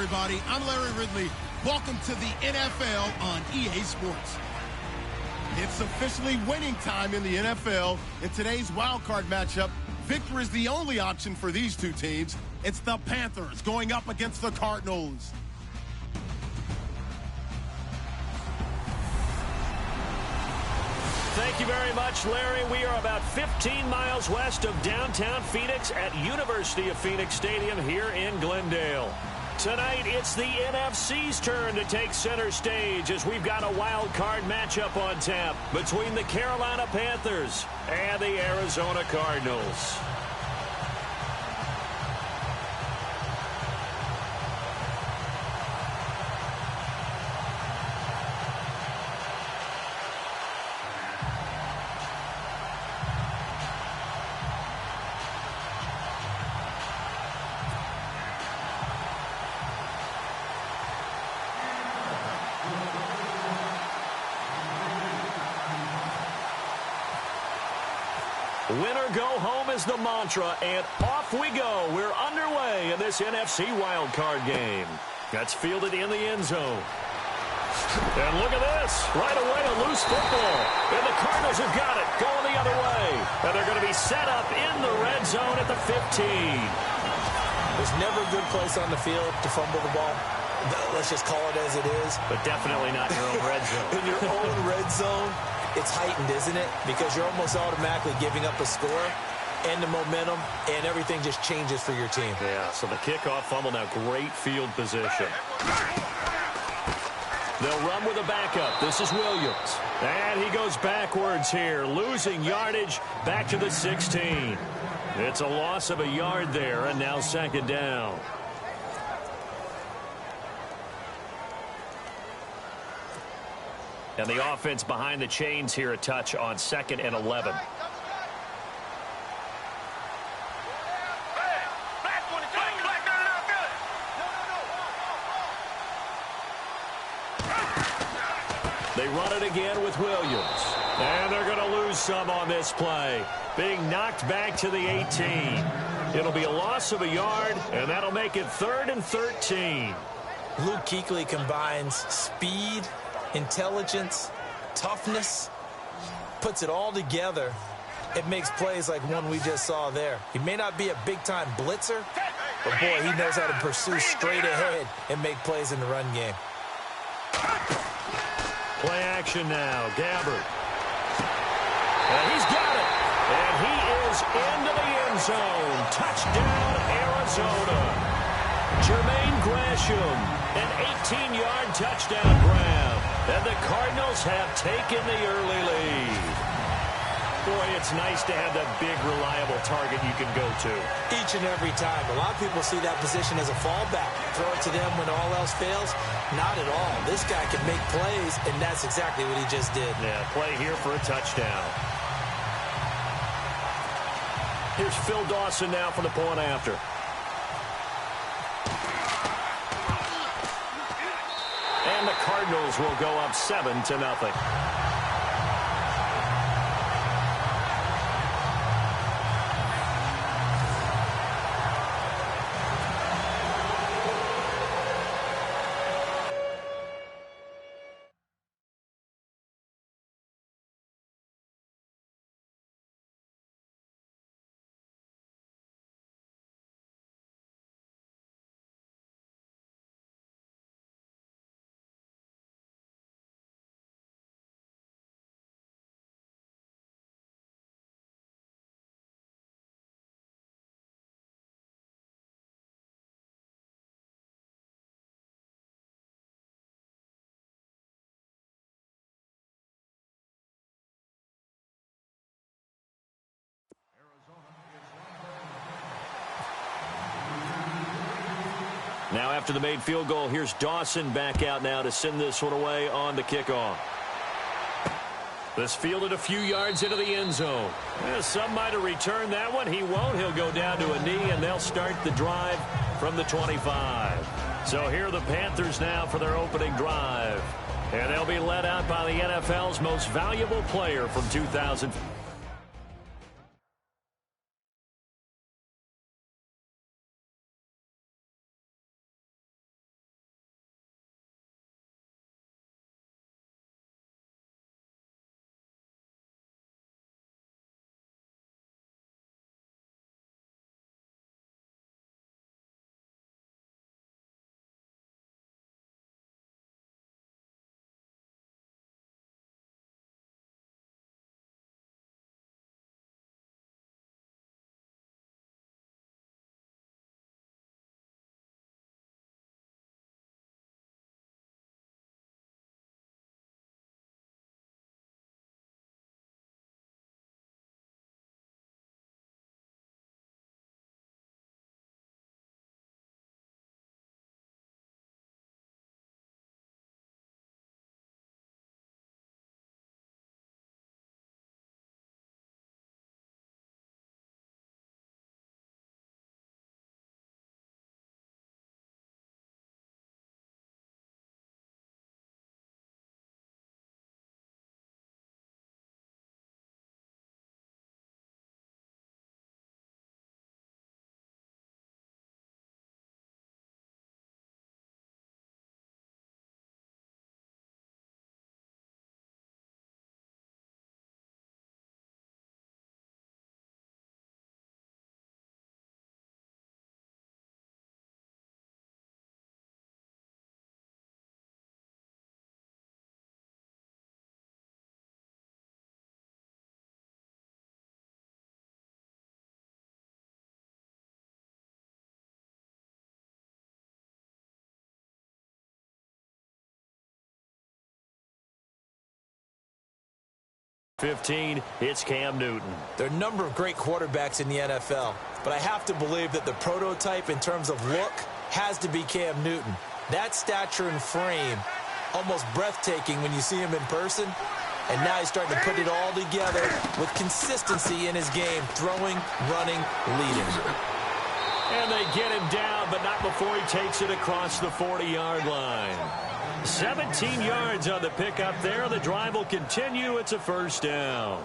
everybody. I'm Larry Ridley. Welcome to the NFL on EA Sports. It's officially winning time in the NFL. In today's wild card matchup, victory is the only option for these two teams. It's the Panthers going up against the Cardinals. Thank you very much, Larry. We are about 15 miles west of downtown Phoenix at University of Phoenix Stadium here in Glendale. Tonight, it's the NFC's turn to take center stage as we've got a wild card matchup on tap between the Carolina Panthers and the Arizona Cardinals. Winner go home is the mantra, and off we go. We're underway in this NFC wildcard game. That's fielded in the end zone. And look at this. Right away, a loose football. And the Cardinals have got it, going the other way. And they're going to be set up in the red zone at the 15. There's never a good place on the field to fumble the ball. Let's just call it as it is. But definitely not in your own red zone. In your own red zone. It's heightened, isn't it? Because you're almost automatically giving up a score and the momentum, and everything just changes for your team. Yeah, so the kickoff fumble now, great field position. They'll run with a backup. This is Williams. And he goes backwards here, losing yardage back to the 16. It's a loss of a yard there, and now second down. And the offense behind the chains here, a touch on 2nd and 11. They run it again with Williams. And they're going to lose some on this play. Being knocked back to the 18. It'll be a loss of a yard, and that'll make it 3rd and 13. Luke Kuechly combines speed, intelligence, toughness, puts it all together. It makes plays like one we just saw there. He may not be a big-time blitzer, but boy, he knows how to pursue straight ahead and make plays in the run game. Play action now, Gabbard. And he's got it. And he is into the end zone. Touchdown, Arizona. Jermaine Gresham, an 18-yard touchdown grab. And the Cardinals have taken the early lead. Boy, it's nice to have that big, reliable target you can go to. Each and every time. A lot of people see that position as a fallback. Throw it to them when all else fails. Not at all. This guy can make plays, and that's exactly what he just did. Yeah, play here for a touchdown. Here's Phil Dawson now for the point after. And the Cardinals will go up 7-0. Now after the made field goal, here's Dawson back out now to send this one away on the kickoff. This fielded a few yards into the end zone. Some might have returned that one. He won't. He'll go down to a knee, and they'll start the drive from the 25. So here are the Panthers now for their opening drive. And they'll be led out by the NFL's most valuable player from 2000. 15, it's Cam Newton. There are a number of great quarterbacks in the NFL, but I have to believe that the prototype in terms of look has to be Cam Newton. That stature and frame, almost breathtaking when you see him in person. And now he's starting to put it all together with consistency in his game, throwing, running, leading. And they get him down, but not before he takes it across the 40-yard line. 17 yards on the pickup there. The drive will continue. It's a first down.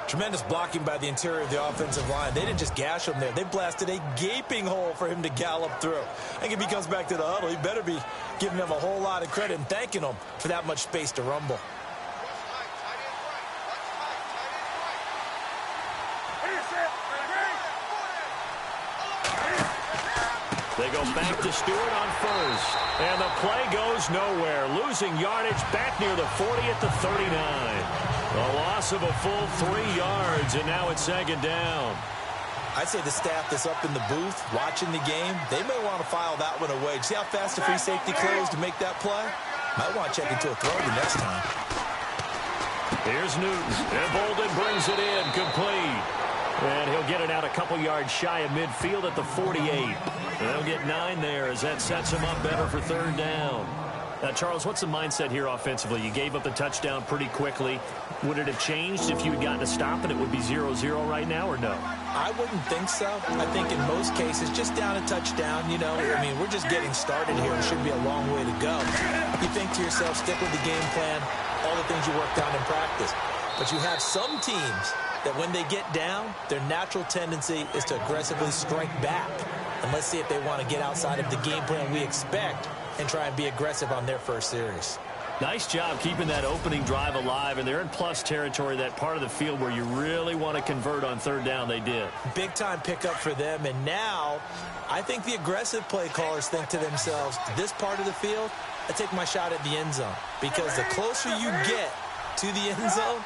Tremendous blocking by the interior of the offensive line. They didn't just gash him there. They blasted a gaping hole for him to gallop through. I think if he comes back to the huddle, he better be giving them a whole lot of credit and thanking them for that much space to rumble. They go back to Stewart on first. And the play goes nowhere. Losing yardage back near the 40 at the 39. A loss of a full 3 yards, and now it's second down. I'd say the staff that's up in the booth watching the game, they may want to file that one away. See how fast the free safety closed to make that play? Might want to check into a throw the next time. Here's Newton, and Bolden brings it in, complete. And he'll get it out a couple yards shy of midfield at the 48. They'll get 9 there as that sets him up better for third down. Now, Charles, what's the mindset here offensively? You gave up the touchdown pretty quickly. Would it have changed if you had gotten a stop and it would be 0-0 right now, or no? I wouldn't think so. I think in most cases, just down a touchdown, you know. I mean, we're just getting started here. It should be a long way to go. You think to yourself, stick with the game plan, all the things you worked on in practice. But you have some teams that when they get down, their natural tendency is to aggressively strike back. And let's see if they want to get outside of the game plan we expect and try and be aggressive on their first series. Nice job keeping that opening drive alive, and they're in plus territory, that part of the field where you really want to convert on third down. They did. Big-time pickup for them, and now I think the aggressive play callers think to themselves, this part of the field, I take my shot at the end zone, because the closer you get to the end zone,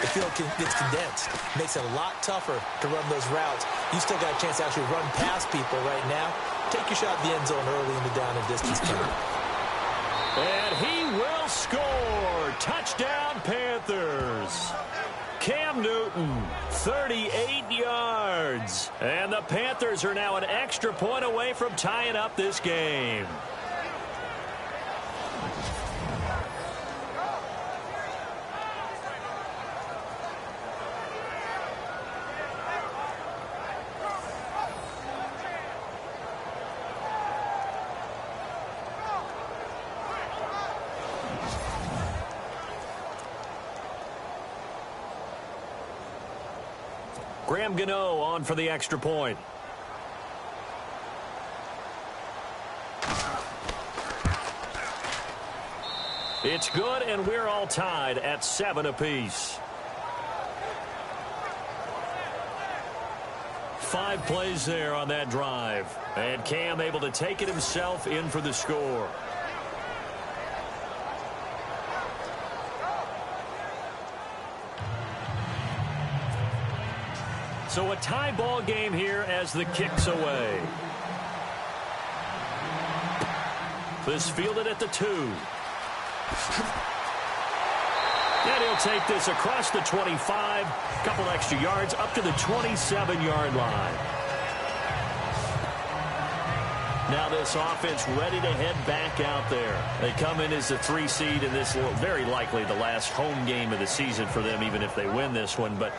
the field gets condensed. Makes it a lot tougher to run those routes. You still got a chance to actually run past people right now. Take your shot at the end zone early in the down and distance count. And he will score. Touchdown, Panthers. Cam Newton, 38 yards. And the Panthers are now an extra point away from tying up this game. Graham Gano on for the extra point. It's good, and we're all tied at 7 apiece. 5 plays there on that drive. And Cam able to take it himself in for the score. So a tie ball game here as the kick's away. This fielded at the 2. And he'll take this across the 25. Couple extra yards up to the 27-yard line. Now this offense ready to head back out there. They come in as the 3 seed, and this will very likely the last home game of the season for them, even if they win this one. But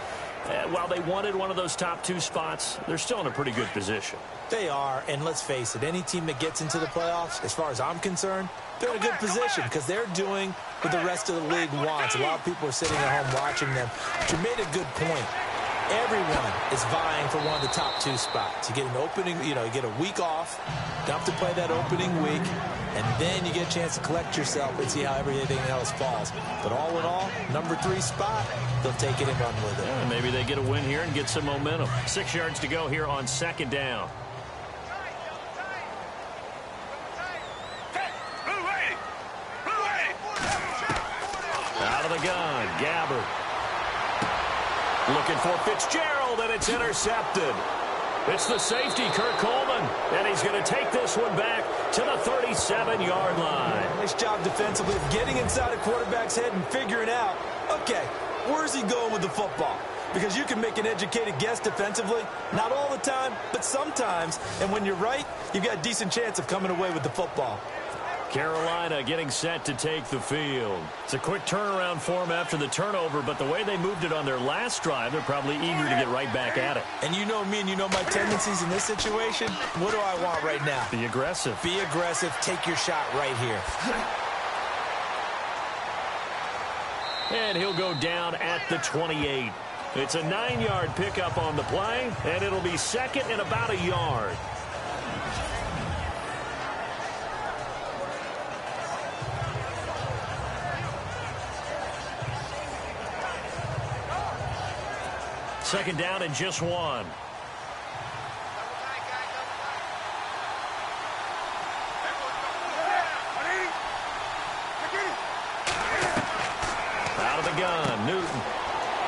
while they wanted one of those top 2 spots, they're still in a pretty good position. They are, and let's face it, any team that gets into the playoffs, as far as I'm concerned, they're in a good position because they're doing what the rest of the league wants. A lot of people are sitting at home watching them. But you made a good point. Everyone is vying for one of the top 2 spots. You get an opening, you get a week off, don't have to play that opening week, and then you get a chance to collect yourself and see how everything else falls. But all in all, number 3 spot, they'll take it and run with it. Yeah, maybe they get a win here and get some momentum. 6 yards to go here on second down. Out of the gun, Gabbard. Looking for Fitzgerald, and it's intercepted. It's the safety, Kurt Coleman, and he's going to take this one back to the 37-yard line. Nice job defensively of getting inside a quarterback's head and figuring out, okay, Where's he going with the football? Because you can make an educated guess defensively. Not all the time, but sometimes. And when you're right, you've got a decent chance of coming away with the football. Carolina getting set to take the field. It's a quick turnaround for them after the turnover, but the way they moved it on their last drive, they're probably eager to get right back at it. And you know me and you know my tendencies in this situation. What do I want right now? Be aggressive. Be aggressive. Take your shot right here. And he'll go down at the 28. It's a 9-yard pickup on the play, and it'll be second and about a yard. Second down and just one. Out of the gun, Newton.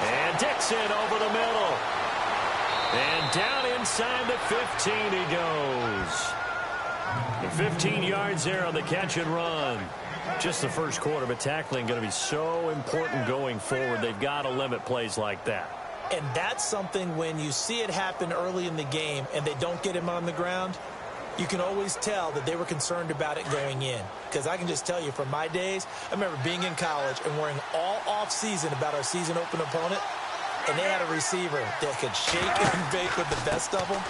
And Dixon over the middle. And down inside the 15 he goes. The 15 yards there on the catch and run. Just the first quarter, but tackling going to be so important going forward. They've got to limit plays like that. And that's something when you see it happen early in the game and they don't get him on the ground, you can always tell that they were concerned about it going in. Because I can just tell you from my days, I remember being in college and worrying all off-season about our season open opponent, and they had a receiver that could shake and bake with the best of them.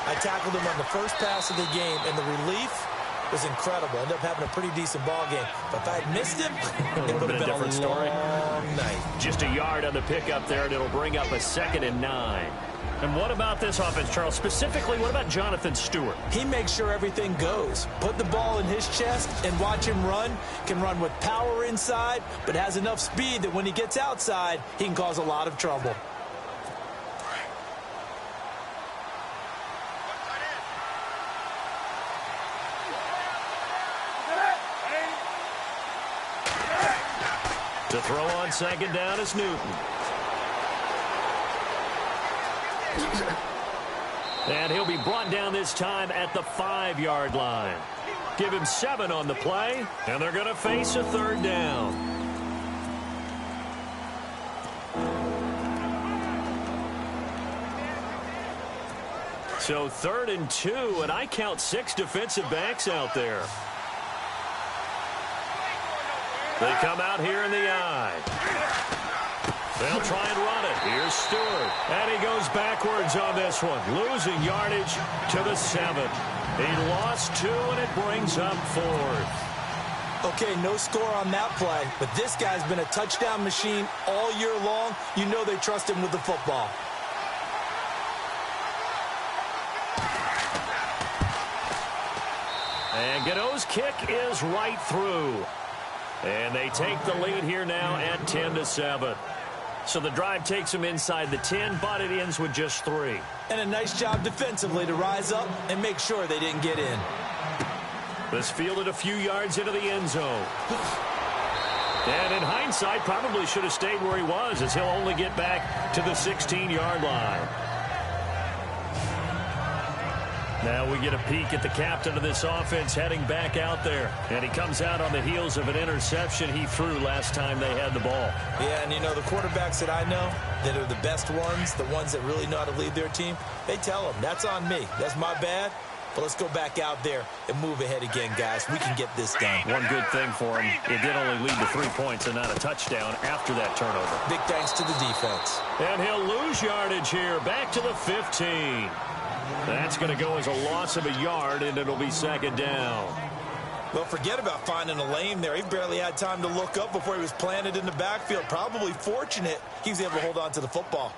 I tackled him on the first pass of the game, and the relief was incredible. Ended up having a pretty decent ball game. But if I had missed him, it would have been a different story. Night. Just a yard on the pickup there, and it'll bring up a 2nd and 9. And what about this offense, Charles? Specifically, what about Jonathan Stewart? He makes sure everything goes. Put the ball in his chest and watch him run. Can run with power inside, but has enough speed that when he gets outside, he can cause a lot of trouble. To throw on second down is Newton. And he'll be brought down this time at the 5-yard line. Give him 7 on the play, and they're going to face a 3rd down. So 3rd and 2, and I count 6 defensive backs out there. They come out here in the eye. They'll try and run it. Here's Stewart. And he goes backwards on this one. Losing yardage to the 7. He lost 2, and it brings up 4th. Okay, no score on that play, but this guy's been a touchdown machine all year long. You know they trust him with the football. And Gano's kick is right through. And they take the lead here now at 10-7. So the drive takes them inside the 10, but it ends with just 3. And a nice job defensively to rise up and make sure they didn't get in. This fielded a few yards into the end zone. And in hindsight, probably should have stayed where he was, as he'll only get back to the 16-yard line. Now we get a peek at the captain of this offense heading back out there. And he comes out on the heels of an interception he threw last time they had the ball. Yeah, and you know, the quarterbacks that I know that are the best ones, the ones that really know how to lead their team, they tell them, that's on me. That's my bad. But let's go back out there and move ahead again, guys. We can get this done. One good thing for him, it did only lead to 3 points and not a touchdown after that turnover. Big thanks to the defense. And he'll lose yardage here, back to the 15. That's going to go as a loss of a yard, and it'll be 2nd down. Well, forget about finding a lane there. He barely had time to look up before he was planted in the backfield. Probably fortunate he was able to hold on to the football.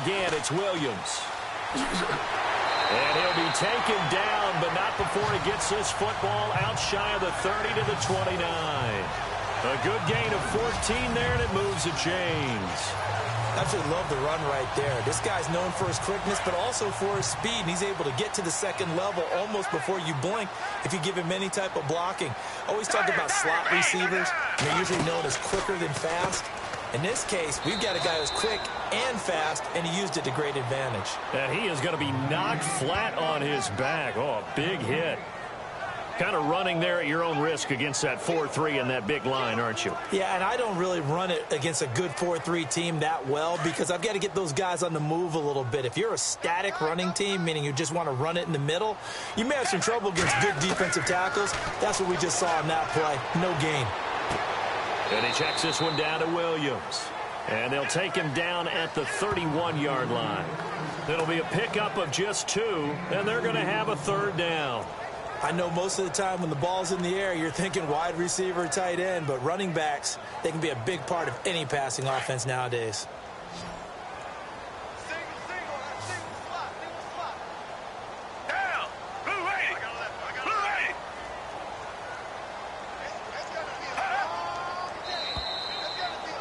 Again, it's Williams. And he'll be taken down, but not before he gets this football out shy of the 30 to the 29. A good gain of 14 there, and it moves the chains. Absolutely love the run right there. This guy's known for his quickness, but also for his speed, and he's able to get to the second level almost before you blink if you give him any type of blocking. Always talk about slot receivers. They're usually known as quicker than fast. In this case, we've got a guy who's quick and fast, and he used it to great advantage. And he is going to be knocked flat on his back. Oh, a big hit. Kind of running there at your own risk against that 4-3 and that big line, aren't you? Yeah, and I don't really run it against a good 4-3 team that well because I've got to get those guys on the move a little bit. If you're a static running team, meaning you just want to run it in the middle, you may have some trouble against good defensive tackles. That's what we just saw in that play. No gain. And he checks this one down to Williams. And they'll take him down at the 31-yard line. It'll be a pickup of just 2, and they're going to have a third down. I know most of the time when the ball's in the air, you're thinking wide receiver, tight end, but running backs, they can be a big part of any passing offense nowadays.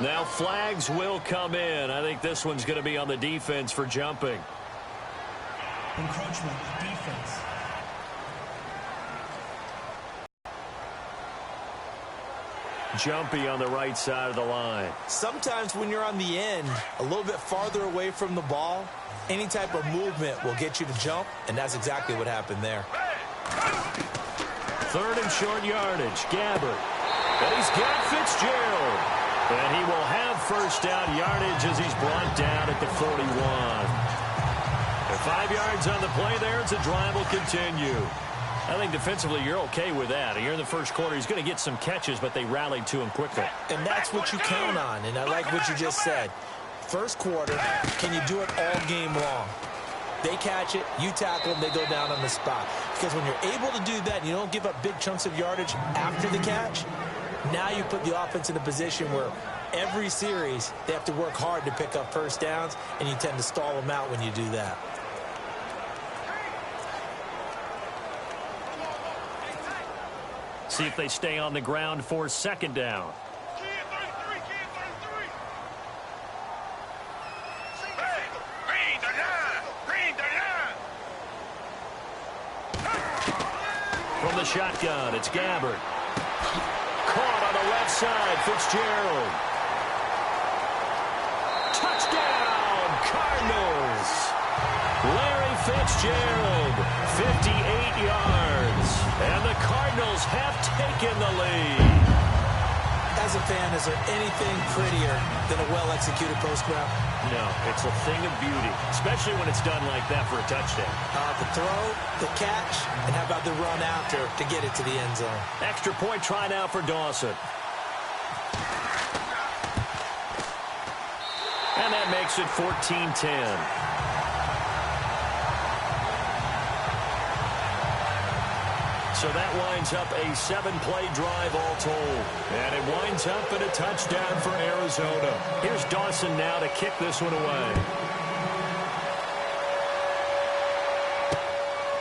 Now flags will come in. I think this one's going to be on the defense for jumping. Encroachment, defense. Jumpy on the right side of the line. Sometimes when you're on the end, a little bit farther away from the ball, any type of movement will get you to jump, and that's exactly what happened there. Third and short yardage. Gabbert. And he's got Fitzgerald. And he will have first down yardage as he's brought down at the 41. And 5 yards on the play there as the drive will continue. I think defensively you're okay with that. Here in the first quarter, he's going to get some catches, but they rallied to him quickly. And that's what you count on, and I like what you just said. First quarter, can you do it all game long? They catch it, you tackle them, they go down on the spot. Because when you're able to do that and you don't give up big chunks of yardage after the catch, now you put the offense in a position where every series they have to work hard to pick up first downs, and you tend to stall them out when you do that. See if they stay on the ground for second down. From the shotgun, it's Gabbert. Caught on the left side, Fitzgerald. Touchdown, Cardinals. Larry Fitzgerald, 58 yards. And the Cardinals have taken the lead. As a fan, is there anything prettier than a well-executed post route? No, it's a thing of beauty, especially when it's done like that for a touchdown. The throw, the catch, and how about the run after to get it to the end zone? Extra point try now for Dawson. And that makes it 14-10. So that winds up a 7-play drive all told. And it winds up in a touchdown for Arizona. Here's Dawson now to kick this one away.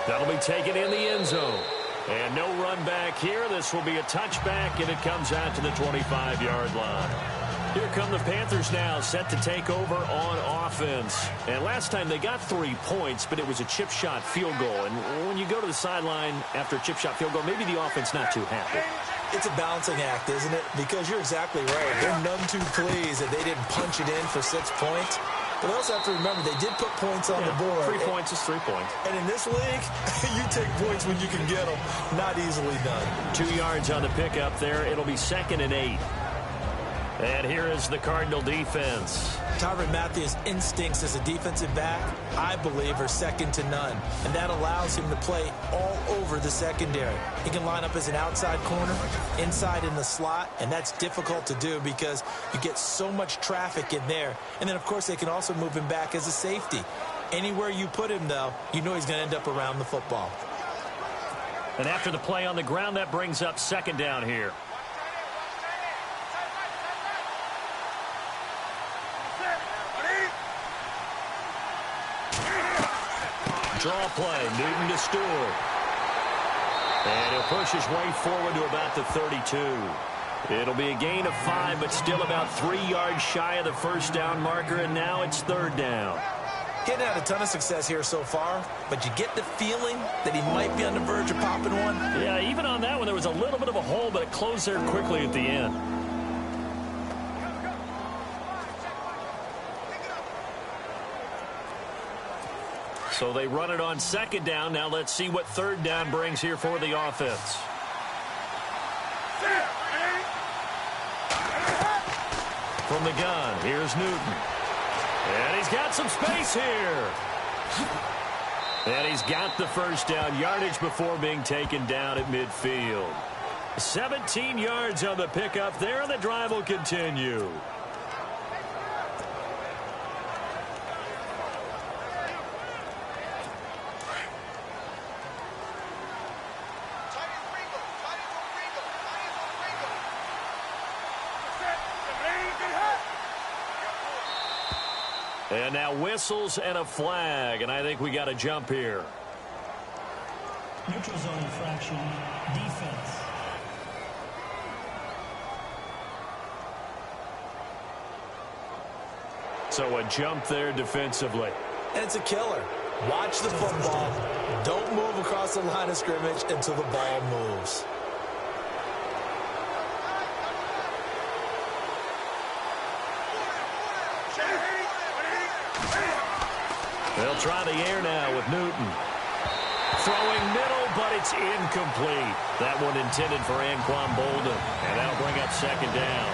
That'll be taken in the end zone. And no run back here. This will be a touchback, and it comes out to the 25-yard line. Here come the Panthers now, set to take over on offense. And last time they got 3 points, but it was a chip shot field goal. And when you go to the sideline after a chip shot field goal, maybe the offense not too happy. It's a balancing act, isn't it? Because you're exactly right. They're none too pleased that they didn't punch it in for 6 points. But they also have to remember they did put points on the board. 3 points is 3 points. And in this league, you take points when you can get them. Not easily done. 2 yards on the pickup there. It'll be 2nd and 8. And here is the Cardinal defense. Tyrann Mathieu's instincts as a defensive back, I believe, are second to none. And that allows him to play all over the secondary. He can line up as an outside corner, inside in the slot, and that's difficult to do because you get so much traffic in there. And then, of course, they can also move him back as a safety. Anywhere you put him, though, you know he's going to end up around the football. And after the play on the ground, that brings up 2nd down here. Draw play. Newton to Stewart. And he'll push his way forward to about the 32. It'll be a gain of 5, but still about 3 yards shy of the first down marker, and now it's 3rd down. He hadn't had a ton of success here so far, but you get the feeling that he might be on the verge of popping one. Yeah, even on that one, there was a little bit of a hole, but it closed there quickly at the end. So they run it on 2nd down. Now let's see what 3rd down brings here for the offense. From the gun, here's Newton. And he's got some space here. And he's got the first down, yardage before being taken down at midfield. 17 yards on the pickup there, and the drive will continue. And now whistles and a flag, and I think we got a jump here. Neutral zone infraction, defense. So a jump there defensively. And it's a killer. Watch the football. Don't move across the line of scrimmage until the ball moves. They'll try the air now with Newton. Throwing middle, but it's incomplete. That one intended for Anquan Bolden, and that'll bring up 2nd down.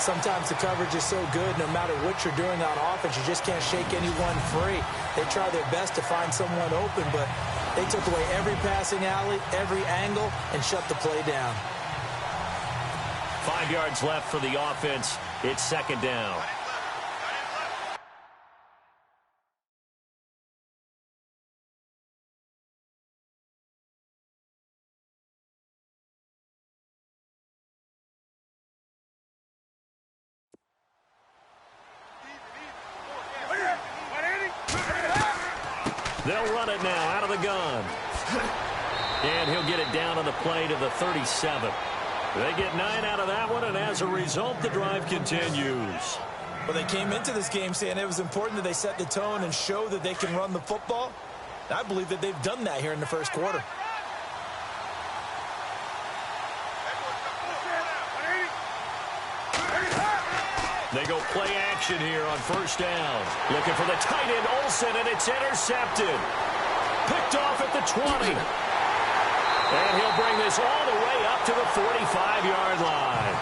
Sometimes the coverage is so good, no matter what you're doing on offense, you just can't shake anyone free. They try their best to find someone open, but they took away every passing alley, every angle, and shut the play down. 5 yards left for the offense. It's 2nd down. They'll run it now out of the gun. And he'll get it down on the play to the 37. They get 9 out of that one, and as a result, the drive continues. Well, they came into this game saying it was important that they set the tone and show that they can run the football. I believe that they've done that here in the first quarter. They go play action here on 1st down. Looking for the tight end, Olsen, and it's intercepted. Picked off at the 20. And he'll bring this all the way up to the 45-yard line.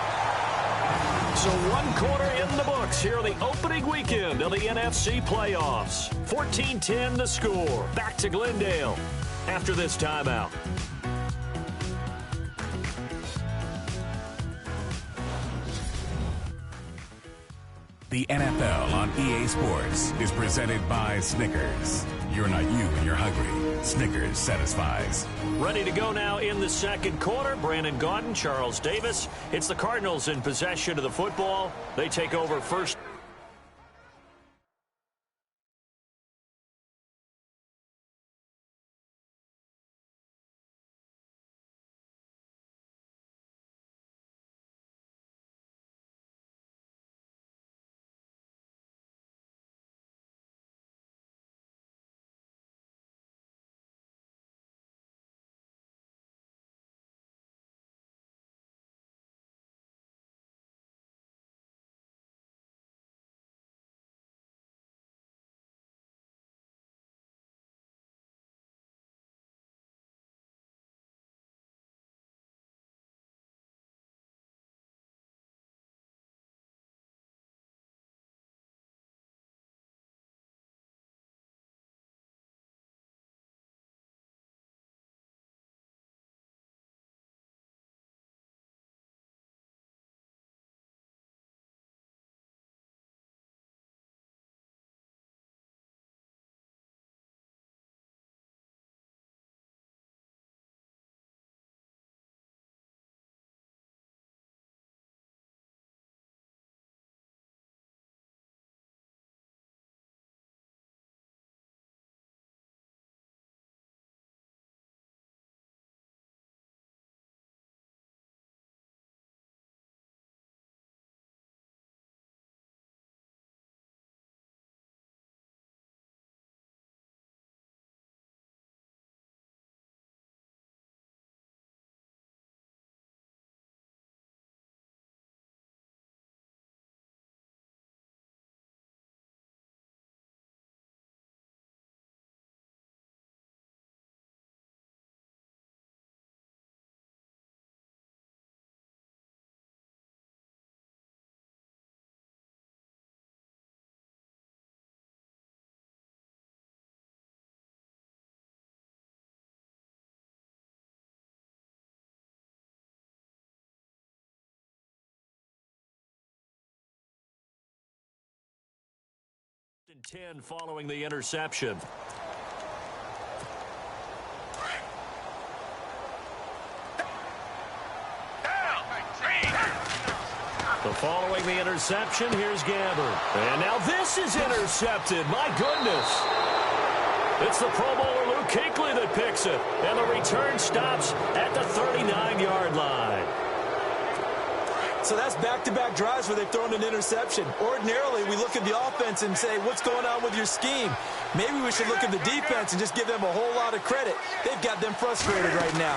So 1 quarter in the books here the opening weekend of the NFC playoffs. 14-10 the score. Back to Glendale after this timeout. The NFL on EA Sports is presented by Snickers. You're not you when you're hungry. Snickers satisfies. Ready to go now in the 2nd quarter. Brandon Gaudin, Charles Davis. It's the Cardinals in possession of the football. They take over first. 10 following the interception. So following the interception, here's Gabbert. And now this is intercepted. My goodness. It's the Pro Bowler Luke Kuechly that picks it. And the return stops at the 39-yard line. So that's back-to-back drives where they've thrown an interception. Ordinarily, we look at the offense and say, what's going on with your scheme? Maybe we should look at the defense and just give them a whole lot of credit. They've got them frustrated right now.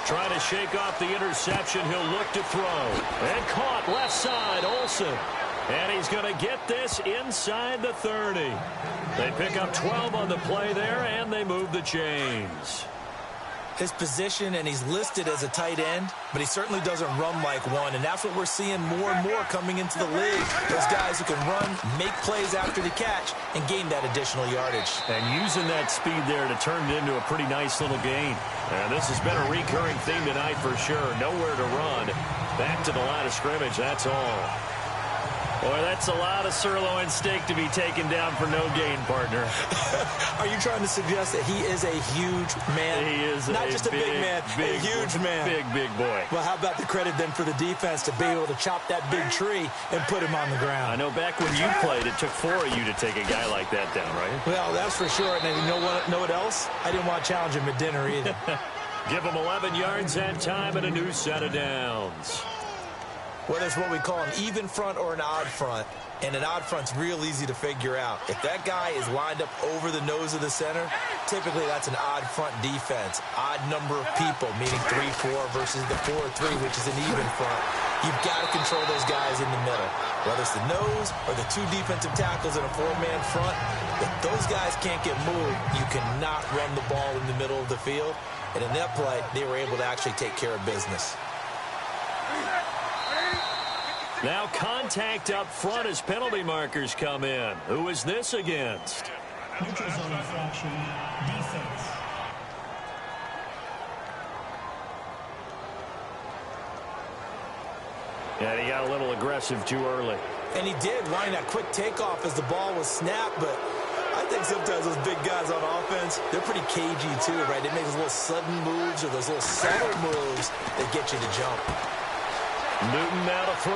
Trying to shake off the interception. He'll look to throw. And caught left side, Olsen. And he's going to get this inside the 30. They pick up 12 on the play there, and they move the chains. His position, and he's listed as a tight end, but he certainly doesn't run like one, and that's what we're seeing more and more coming into the league. Those guys who can run, make plays after the catch, and gain that additional yardage. And using that speed there to turn it into a pretty nice little gain. And this has been a recurring theme tonight for sure. Nowhere to run. Back to the line of scrimmage, that's all. Boy, that's a lot of sirloin steak to be taken down for no gain, partner. Are you trying to suggest that he is a huge man? He is not just a big man, a huge man. Big boy. Well, how about the credit then for the defense to be able to chop that big tree and put him on the ground? I know back when you played, it took 4 of you to take a guy like that down, right? Well, that's for sure. And you know what else? I didn't want to challenge him at dinner either. Give him 11 yards that time and a new set of downs. Whether it's what we call an even front or an odd front, and an odd front's real easy to figure out. If that guy is lined up over the nose of the center, typically that's an odd front defense. Odd number of people, meaning 3-4 versus the 4-3, which is an even front. You've got to control those guys in the middle. Whether it's the nose or the two defensive tackles in a four-man front, if those guys can't get moved, you cannot run the ball in the middle of the field. And in that play, they were able to actually take care of business. Now contact up front as penalty markers come in. Who is this against? Neutral zone infraction, defense. Yeah, he got a little aggressive too early. And he did line that quick takeoff as the ball was snapped, but I think sometimes those big guys on offense, they're pretty cagey too, right? They make those little sudden moves or those little subtle moves that get you to jump. Newton now to throw.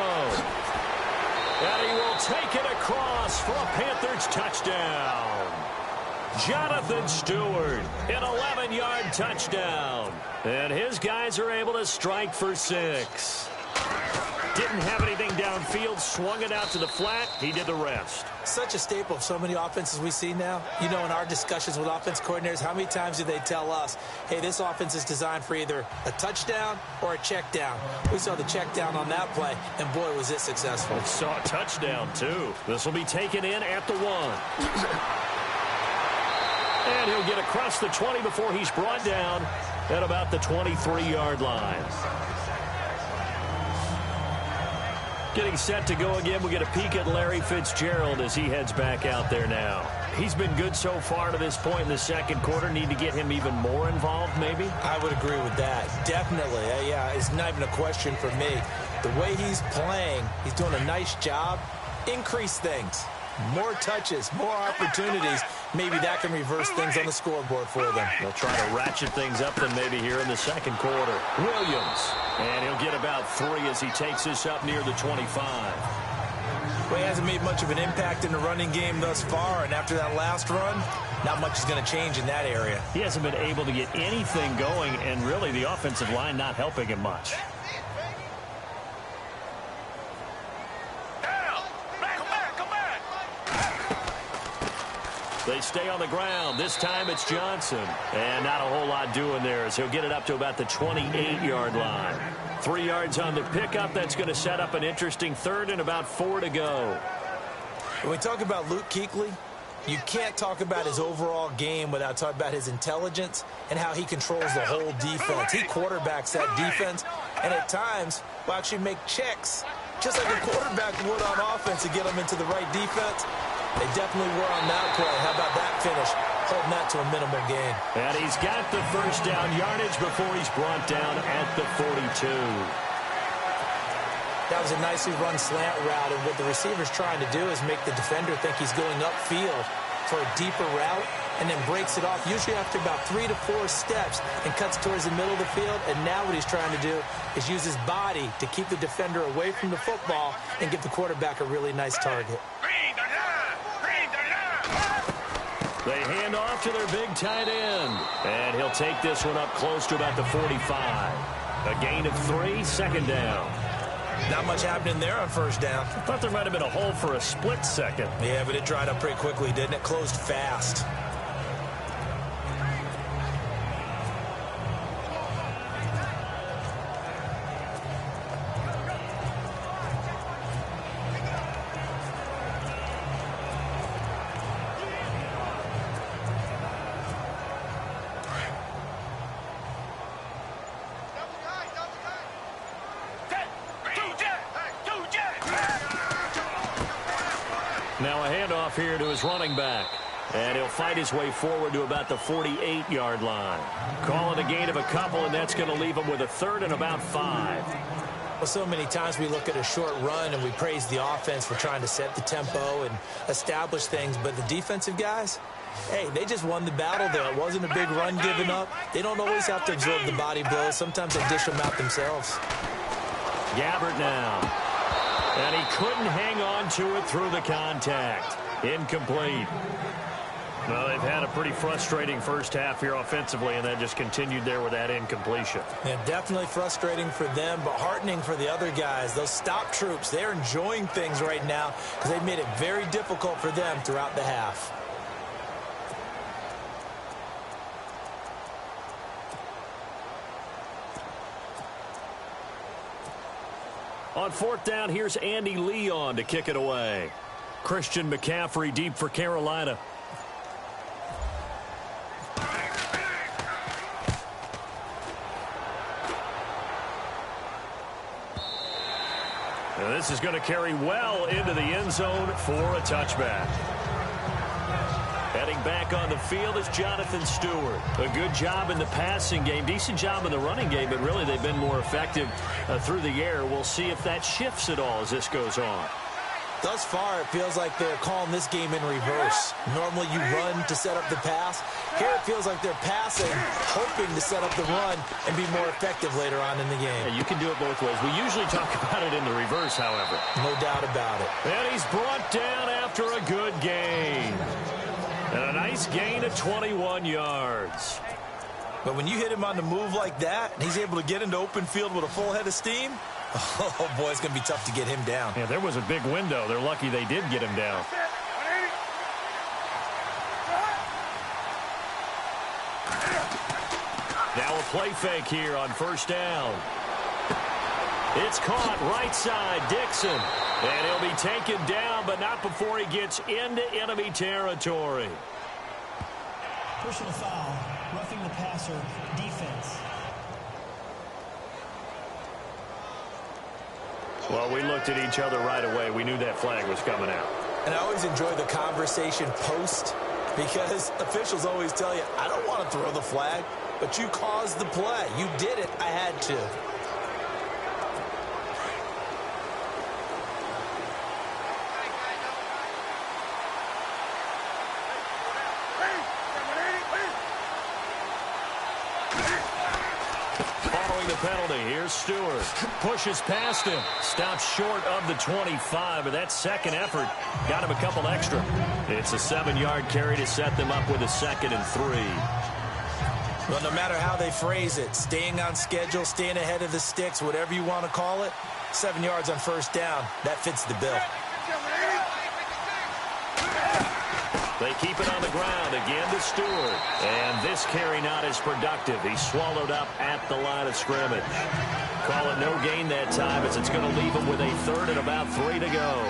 And he will take it across for a Panthers touchdown. Jonathan Stewart, an 11-yard touchdown. And his guys are able to strike for 6. Didn't have anything downfield, swung it out to the flat. He did the rest. Such a staple of so many offenses we see now. You know, in our discussions with offense coordinators, how many times do they tell us, hey, this offense is designed for either a touchdown or a check down. We saw the check down on that play, and boy, was it successful. We saw a touchdown, too. This will be taken in at the 1. And he'll get across the 20 before he's brought down at about the 23-yard line. Getting set to go again. We'll get a peek at Larry Fitzgerald as he heads back out there now. He's been good so far to this point in the second quarter. Need to get him even more involved, maybe? I would agree with that. Definitely. Yeah, it's not even a question for me. The way he's playing, he's doing a nice job. Increase things. More touches, more opportunities. Maybe that can reverse things on the scoreboard for them. They'll try to ratchet things up then maybe here in the second quarter. Williams. And he'll get about 3 as he takes this up near the 25. Well, he hasn't made much of an impact in the running game thus far, and after that last run, not much is going to change in that area. He hasn't been able to get anything going, and really the offensive line not helping him much. They stay on the ground. This time it's Johnson. And not a whole lot doing there as he'll get it up to about the 28-yard line. 3 yards on the pickup. That's going to set up an interesting third and about 4 to go. When we talk about Luke Kuechly, you can't talk about his overall game without talking about his intelligence and how he controls the whole defense. He quarterbacks that defense and at times will actually make checks just like a quarterback would on offense to get them into the right defense. They definitely were on that play. How about that finish? Holding that to a minimal gain. And he's got the first down yardage before he's brought down at the 42. That was a nicely run slant route, and what the receiver's trying to do is make the defender think he's going upfield for a deeper route, and then breaks it off, usually after about 3 to 4 steps, and cuts towards the middle of the field. And now what he's trying to do is use his body to keep the defender away from the football and give the quarterback a really nice target. They hand off to their big tight end, and he'll take this one up close to about the 45. A gain of 3, second down. Not much happening there on first down. I thought there might have been a hole for a split second. Yeah, but it dried up pretty quickly, didn't it? Closed fast. Now a handoff here to his running back. And he'll fight his way forward to about the 48-yard line. Call it a gain of a couple, and that's going to leave him with a third and about 5. Well, so many times we look at a short run and we praise the offense for trying to set the tempo and establish things. But the defensive guys, hey, they just won the battle there. It wasn't a big run given up. They don't always have to absorb the body blows. Sometimes they dish them out themselves. Gabbert now. And he couldn't hang on to it through the contact. Incomplete. Well, they've had a pretty frustrating first half here offensively, and that just continued there with that incompletion. Yeah, definitely frustrating for them, but heartening for the other guys. Those stop troops, they're enjoying things right now because they've made it very difficult for them throughout the half. On fourth down, here's Andy Leon to kick it away. Christian McCaffrey deep for Carolina. And this is going to carry well into the end zone for a touchback. Heading back on the field is Jonathan Stewart. A good job in the passing game, decent job in the running game, but really they've been more effective through the air. We'll see if that shifts at all as this goes on. Thus far, it feels like they're calling this game in reverse. Normally you run to set up the pass. Here it feels like they're passing, hoping to set up the run and be more effective later on in the game. Yeah, you can do it both ways. We usually talk about it in the reverse, however. No doubt about it. And he's brought down after a good gain. And a nice gain of 21 yards. But when you hit him on the move like that, and he's able to get into open field with a full head of steam, oh, boy, it's going to be tough to get him down. Yeah, there was a big window. They're lucky they did get him down. Now a play fake here on first down. It's caught right side, Dixon. And he'll be taken down, but not before he gets into enemy territory. Personal foul, roughing the passer, defense. Well, we looked at each other right away. We knew that flag was coming out. And I always enjoy the conversation post because officials always tell you, I don't want to throw the flag, but you caused the play. You did it. I had to. Penalty. Here's Stewart. Pushes past him. Stops short of the 25, but that second effort got him a couple extra. It's a 7-yard carry to set them up with a 2nd and 3. Well, no matter how they phrase it, staying on schedule, staying ahead of the sticks, whatever you want to call it, 7 yards on first down, that fits the bill. They keep it on the ground again to Stewart. And this carry not as productive. He's swallowed up at the line of scrimmage. Call it no gain that time as it's going to leave him with a 3rd and about 3 to go.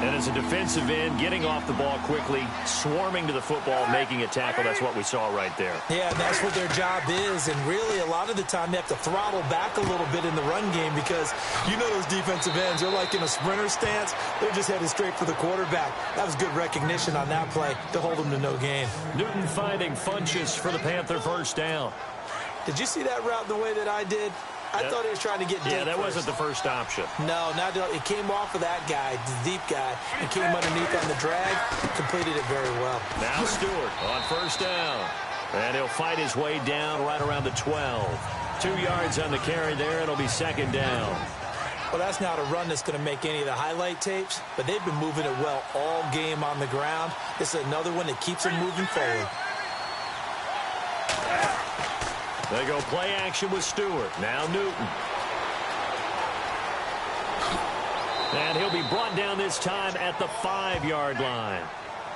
And as a defensive end, getting off the ball quickly, swarming to the football, making a tackle, that's what we saw right there. Yeah, and that's what their job is. And really, a lot of the time, they have to throttle back a little bit in the run game because you know those defensive ends, they're like in a sprinter stance. They're just headed straight for the quarterback. That was good recognition on that play to hold them to no gain. Newton finding Funchess for the Panther first down. Did you see that route the way that I did? I thought he was trying to get deep. Yeah, that first. wasn't the first option. No, not it came off of that guy, the deep guy, and came underneath on the drag, completed it very well. Now Stewart on first down. And he'll fight his way down right around the 12. 2 yards on the carry there. It'll be second down. Well, that's not a run that's going to make any of the highlight tapes, but they've been moving it well all game on the ground. This is another one that keeps them moving forward. They go play action with Stewart. Now Newton. And he'll be brought down this time at the 5-yard line.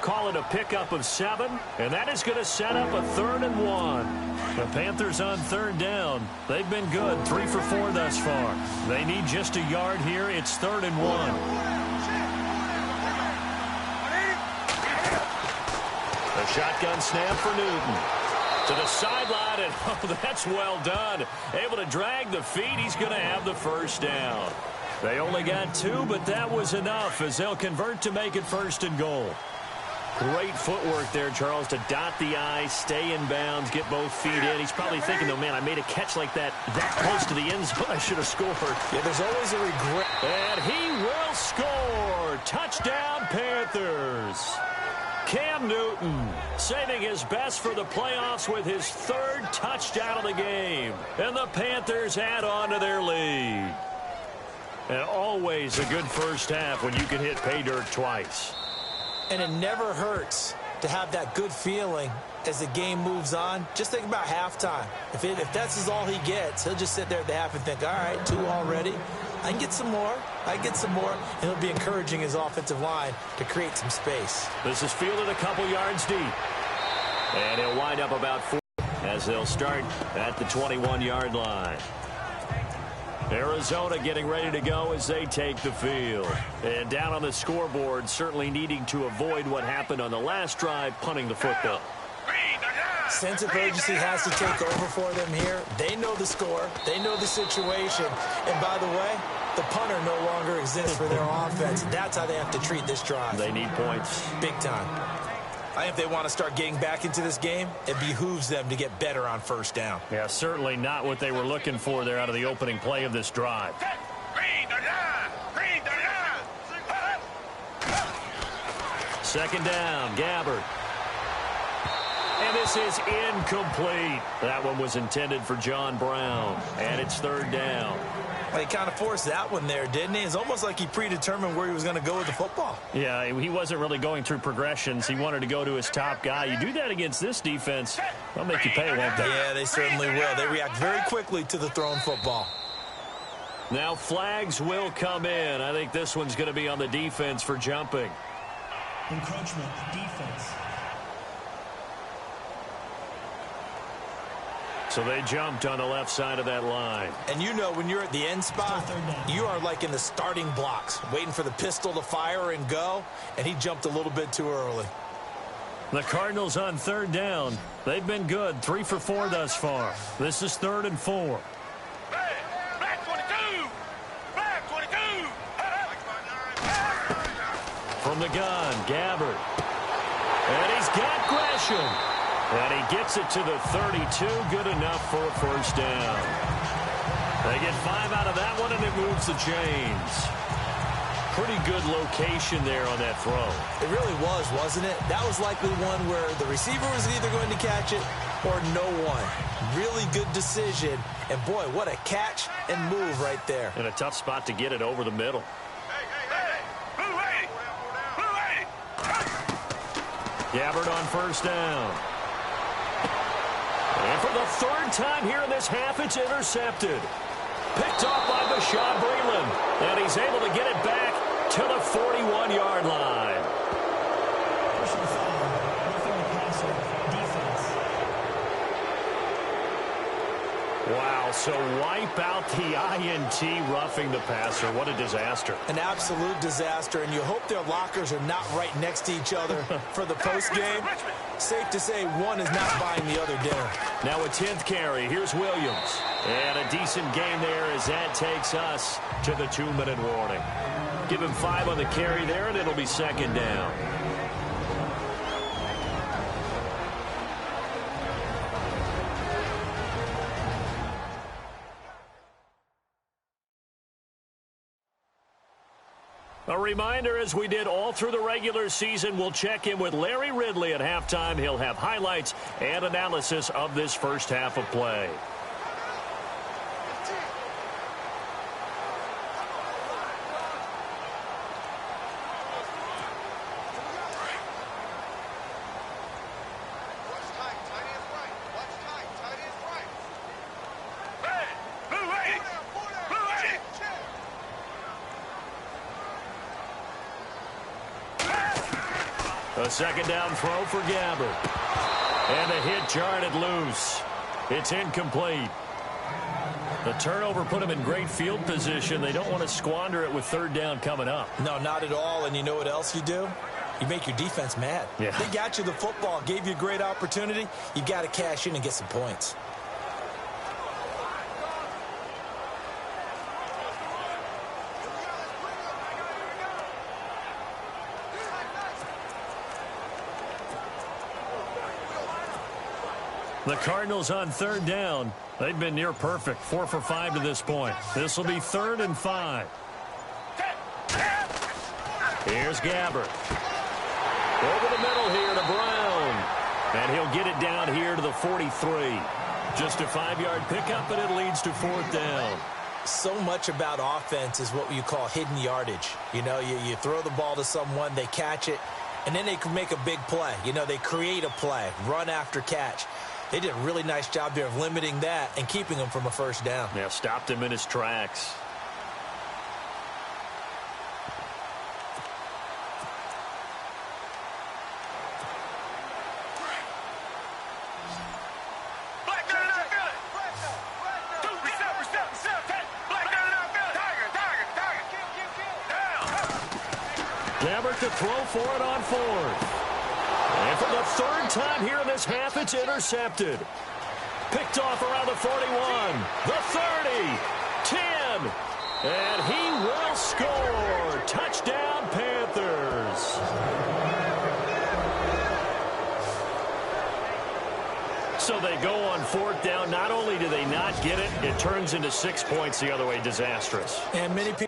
Call it a pickup of 7, and that is going to set up a 3rd and 1. The Panthers on 3rd down. They've been good, 3 for 4 thus far. They need just a yard here. It's 3rd and 1. A shotgun snap for Newton. To the sideline, and oh, that's well done. Able to drag the feet. He's going to have the first down. They only got 2, but that was enough as they'll convert to make it 1st and goal. Great footwork there, Charles, to dot the I, stay in bounds, get both feet in. He's probably thinking, though, man, I made a catch like that close to the end zone. I should have scored. Yeah, there's always a regret. And he will score. Touchdown, Panthers. Cam Newton saving his best for the playoffs with his 3rd touchdown of the game. And the Panthers add on to their lead. And always a good first half when you can hit pay dirt twice. And it never hurts to have that good feeling as the game moves on. Just think about halftime. If that's all he gets, he'll just sit there at the half and think, all right, 2 already. I can get some more. I can get some more. And he'll be encouraging his offensive line to create some space. This is fielded a couple yards deep. And he'll wind up about 4 as they'll start at the 21-yard line. Arizona getting ready to go as they take the field. And down on the scoreboard, certainly needing to avoid what happened on the last drive, punting the football. Sense of urgency has to take over for them here. They know the score. They know the situation. And by the way, the punter no longer exists for their offense. That's how they have to treat this drive. They need points. Big time. I think if they want to start getting back into this game, it behooves them to get better on first down. Yeah, certainly not what they were looking for there out of the opening play of this drive. Second down, Gabbard. And this is incomplete. That one was intended for John Brown. And it's 3rd down. Well, he kind of forced that one there, didn't he? It's almost like he predetermined where he was going to go with the football. Yeah, he wasn't really going through progressions. He wanted to go to his top guy. You do that against this defense, they'll make you pay, won't they? Yeah, they certainly will. They react very quickly to the thrown football. Now flags will come in. I think this one's going to be on the defense for jumping. Encroachment, defense. So they jumped on the left side of that line. And you know when you're at the end spot, you are like in the starting blocks, waiting for the pistol to fire and go, and he jumped a little bit too early. The Cardinals on 3rd down. They've been good, 3 for 4 thus far. This is 3rd and 4. Black 22! Black 22! From the gun, Gabbard. And he's got Gresham. And he gets it to the 32. Good enough for a first down. They get 5 out of that one, and it moves the chains. Pretty good location there on that throw. It really was, wasn't it? That was likely one where the receiver was either going to catch it or no one. Really good decision. And, boy, what a catch and move right there. And a tough spot to get it over the middle. Gabbard on first down. And for the 3rd time here in this half, it's intercepted. Picked off by Bashaud Breeland. And he's able to get it back to the 41-yard line. Personal foul, roughing the passer, defense. Wow, so wipe out the INT, roughing the passer. What a disaster. An absolute disaster, and you hope their lockers are not right next to each other for the postgame. Safe to say one is not buying the other dinner. Now a 10th carry. Here's Williams. And a decent game there as that takes us to the 2-minute warning. Give him 5 on the carry there, and it'll be 2nd down. A reminder, as we did all through the regular season, we'll check in with Larry Ridley at halftime. He'll have highlights and analysis of this first half of play. A second down throw for Gabbert. And a hit jarred loose. It's incomplete. The turnover put him in great field position. They don't want to squander it with third down coming up. No, not at all. And you know what else you do? You make your defense mad. Yeah. They got you the football, gave you a great opportunity. You got to cash in and get some points. The Cardinals on third down. They've been near perfect. 4 for 5 to this point. This will be 3rd and 5. Here's Gabbert. Over the middle here to Brown. And he'll get it down here to the 43. Just a 5-yard pickup, and it leads to 4th down. So much about offense is what you call hidden yardage. You know, you throw the ball to someone, they catch it, and then they can make a big play. You know, they create a play, run after catch. They did a really nice job there of limiting that and keeping him from a first down. Yeah, stopped him in his tracks. Gabbert to throw for it on 4th. And for the 3rd time here in this half, it's intercepted. Picked off around the 41, the 30, 10, and he will score. Touchdown, Panthers. So they go on 4th down. Not only do they not get it, it turns into 6 points the other way. Disastrous. And many people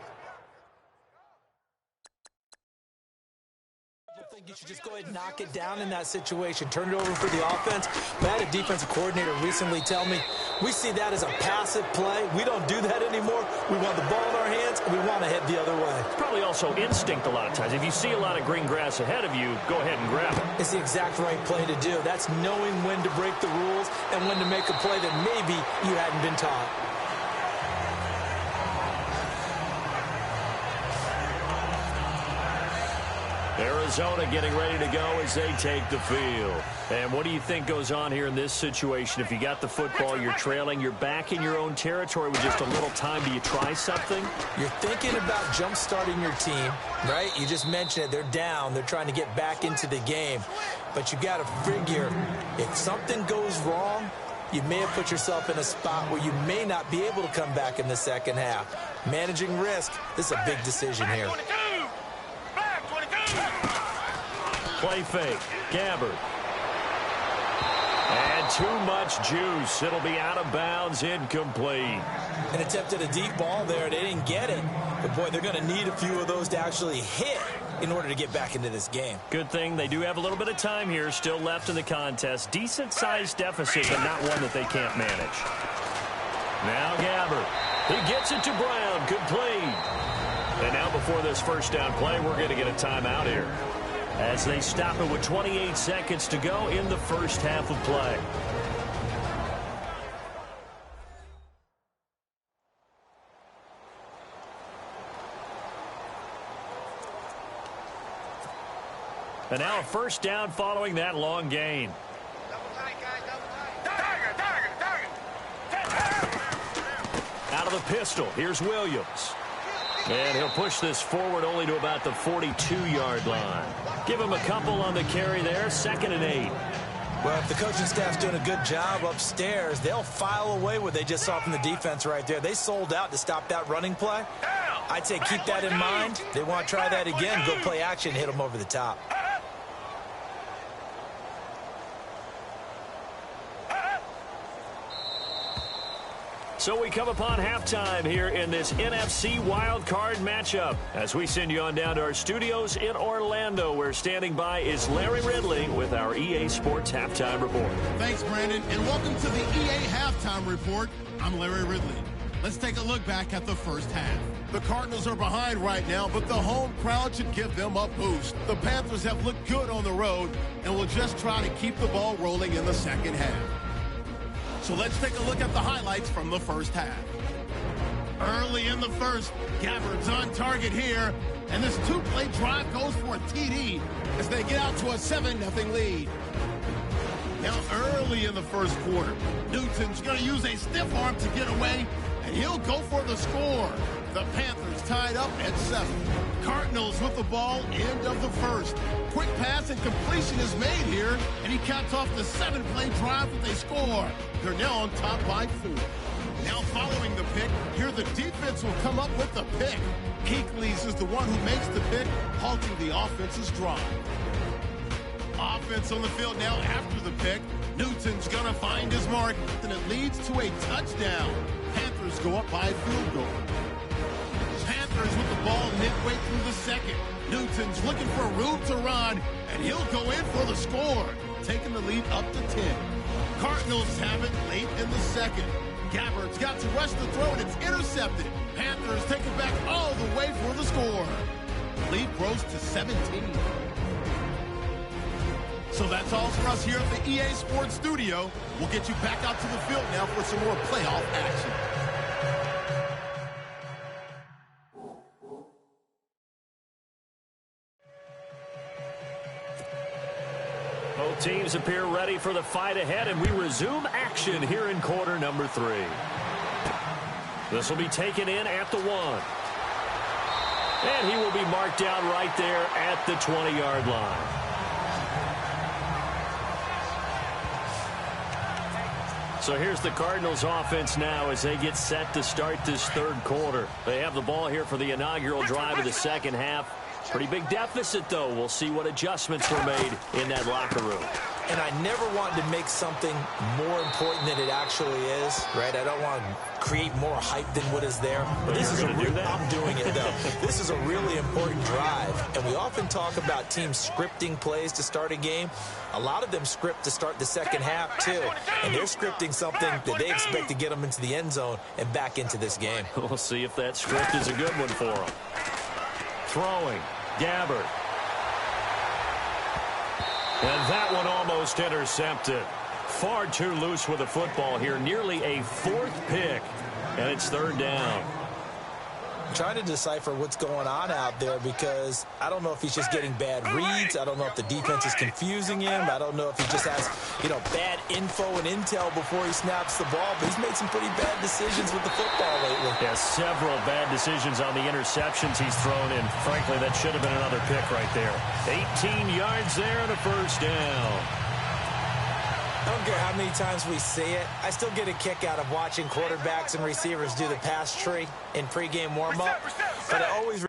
you should just go ahead and knock it down in that situation. Turn it over for the offense. But I had a defensive coordinator recently tell me, we see that as a passive play. We don't do that anymore. We want the ball in our hands, and we want to head the other way. It's probably also instinct a lot of times. If you see a lot of green grass ahead of you, go ahead and grab it. It's the exact right play to do. That's knowing when to break the rules and when to make a play that maybe you hadn't been taught. Arizona getting ready to go as they take the field. And what do you think goes on here in this situation? If you got the football, you're trailing, you're back in your own territory with just a little time. Do you try something? You're thinking about jump-starting your team, right? You just mentioned it. They're down. They're trying to get back into the game. But you got to figure, if something goes wrong, you may have put yourself in a spot where you may not be able to come back in the second half. Managing risk, this is a big decision here. Play fake. Gabbert. And too much juice. It'll be out of bounds, incomplete. An attempt at a deep ball there. They didn't get it. But, boy, they're going to need a few of those to actually hit in order to get back into this game. Good thing they do have a little bit of time here still left in the contest. Decent-sized deficit, but not one that they can't manage. Now Gabbert. He gets it to Brown. Good play. And now before this first down play, we're going to get a timeout here, as they stop it with 28 seconds to go in the first half of play. And now a first down following that long gain. Out of the pistol, here's Williams. And he'll push this forward only to about the 42-yard line. Give him a couple on the carry there, 2nd and 8. Well, if the coaching staff's doing a good job upstairs, they'll file away what they just saw from the defense right there. They sold out to stop that running play. I'd say keep that in mind. They want to try that again, go play action, hit them over the top. So we come upon halftime here in this NFC wildcard matchup. As we send you on down to our studios in Orlando, where standing by is Larry Ridley with our EA Sports Halftime Report. Thanks, Brandon, and welcome to the EA Halftime Report. I'm Larry Ridley. Let's take a look back at the first half. The Cardinals are behind right now, but the home crowd should give them a boost. The Panthers have looked good on the road and will just try to keep the ball rolling in the second half. So let's take a look at the highlights from the first half. Early in the first, Gabbard's on target here, and this two-play drive goes for a TD as they get out to a 7-0 lead. Now early in the first quarter, Newton's going to use a stiff arm to get away, and he'll go for the score. The Panthers tied up at 7. Cardinals with the ball, end of the first. Quick pass and completion is made here, and he caps off the 7-play drive with a score. They're now on top by 4. Now following the pick, here the defense will come up with the pick. Keekleys is the one who makes the pick, halting the offense's drive. Offense on the field now after the pick. Newton's going to find his mark, and it leads to a touchdown. Panthers go up by a field goal. Panthers with the ball midway through the second. Newton's looking for room to run, and he'll go in for the score, taking the lead up to 10. Cardinals have it late in the second. Gabbard's got to rush the throw, and it's intercepted. Panthers take it back all the way for the score. Lead grows to 17. So that's all for us here at the EA Sports Studio. We'll get you back out to the field now for some more playoff action. Both teams appear ready for the fight ahead, and we resume action here in quarter number 3. This will be taken in at the 1. And he will be marked down right there at the 20-yard line. So here's the Cardinals offense now as they get set to start this third quarter. They have the ball here for the inaugural drive of the second half. Pretty big deficit, though. We'll see what adjustments were made in that locker room. And I never wanted to make something more important than it actually is, right? I don't want to create more hype than what is there. But this is I'm doing it, though. This is a really important drive. And we often talk about teams scripting plays to start a game. A lot of them script to start the second half, too. And they're scripting something that they expect to get them into the end zone and back into this game. We'll see if that script is a good one for them. Throwing. Gabbard. And that one almost intercepted. Far too loose with the football here. Nearly a 4th pick. And it's 3rd down. I'm trying to decipher what's going on out there because I don't know if he's just getting bad reads. I don't know if the defense is confusing him. I don't know if he just has, bad info and intel before he snaps the ball. But he's made some pretty bad decisions with the football lately. Yeah, several bad decisions on the interceptions he's thrown in. Frankly, that should have been another pick right there. 18 yards there and a 1st down. I don't care how many times we see it. I still get a kick out of watching quarterbacks and receivers do the pass tree in pregame warm-up. But I always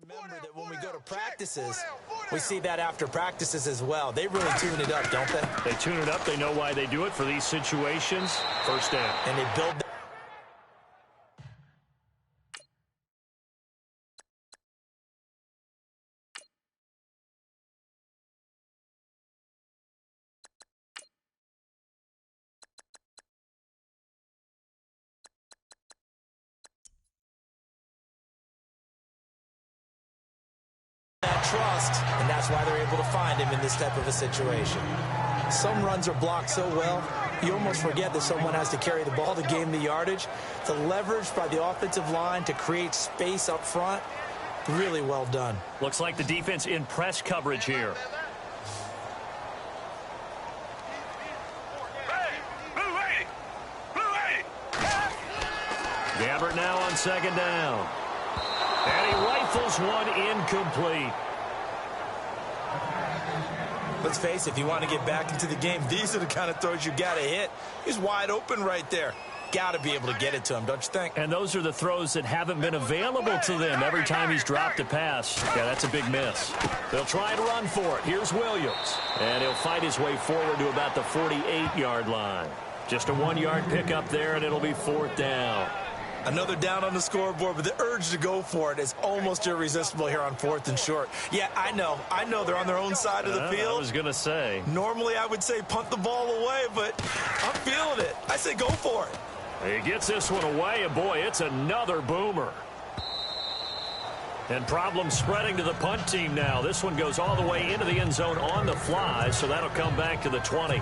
remember that when we go to practices, we see that after practices as well. They really tune it up, don't they? They tune it up. They know why they do it for these situations. 1st down. And they build trust, and that's why they're able to find him in this type of a situation. Some runs are blocked so well, you almost forget that someone has to carry the ball to gain the yardage. The leverage by the offensive line to create space up front, really well done. Looks like the defense in press coverage here. Gabbard now on 2nd down. And he rifles one incomplete. Let's face it, if you want to get back into the game, these are the kind of throws you got to hit. He's wide open right there. got to be able to get it to him, don't you think? And those are the throws that haven't been available to them every time he's dropped a pass. Yeah, that's a big miss. They'll try and run for it. Here's Williams. And he'll fight his way forward to about the 48-yard line. Just a 1-yard pickup there, and it'll be 4th down. Another down on the scoreboard, but the urge to go for it is almost irresistible here on 4th and short. Yeah, I know they're on their own side of the field. I was going to say. Normally I would say punt the ball away, but I'm feeling it. I say go for it. He gets this one away, and boy, it's another boomer. And problems spreading to the punt team now. This one goes all the way into the end zone on the fly, so that'll come back to the 20.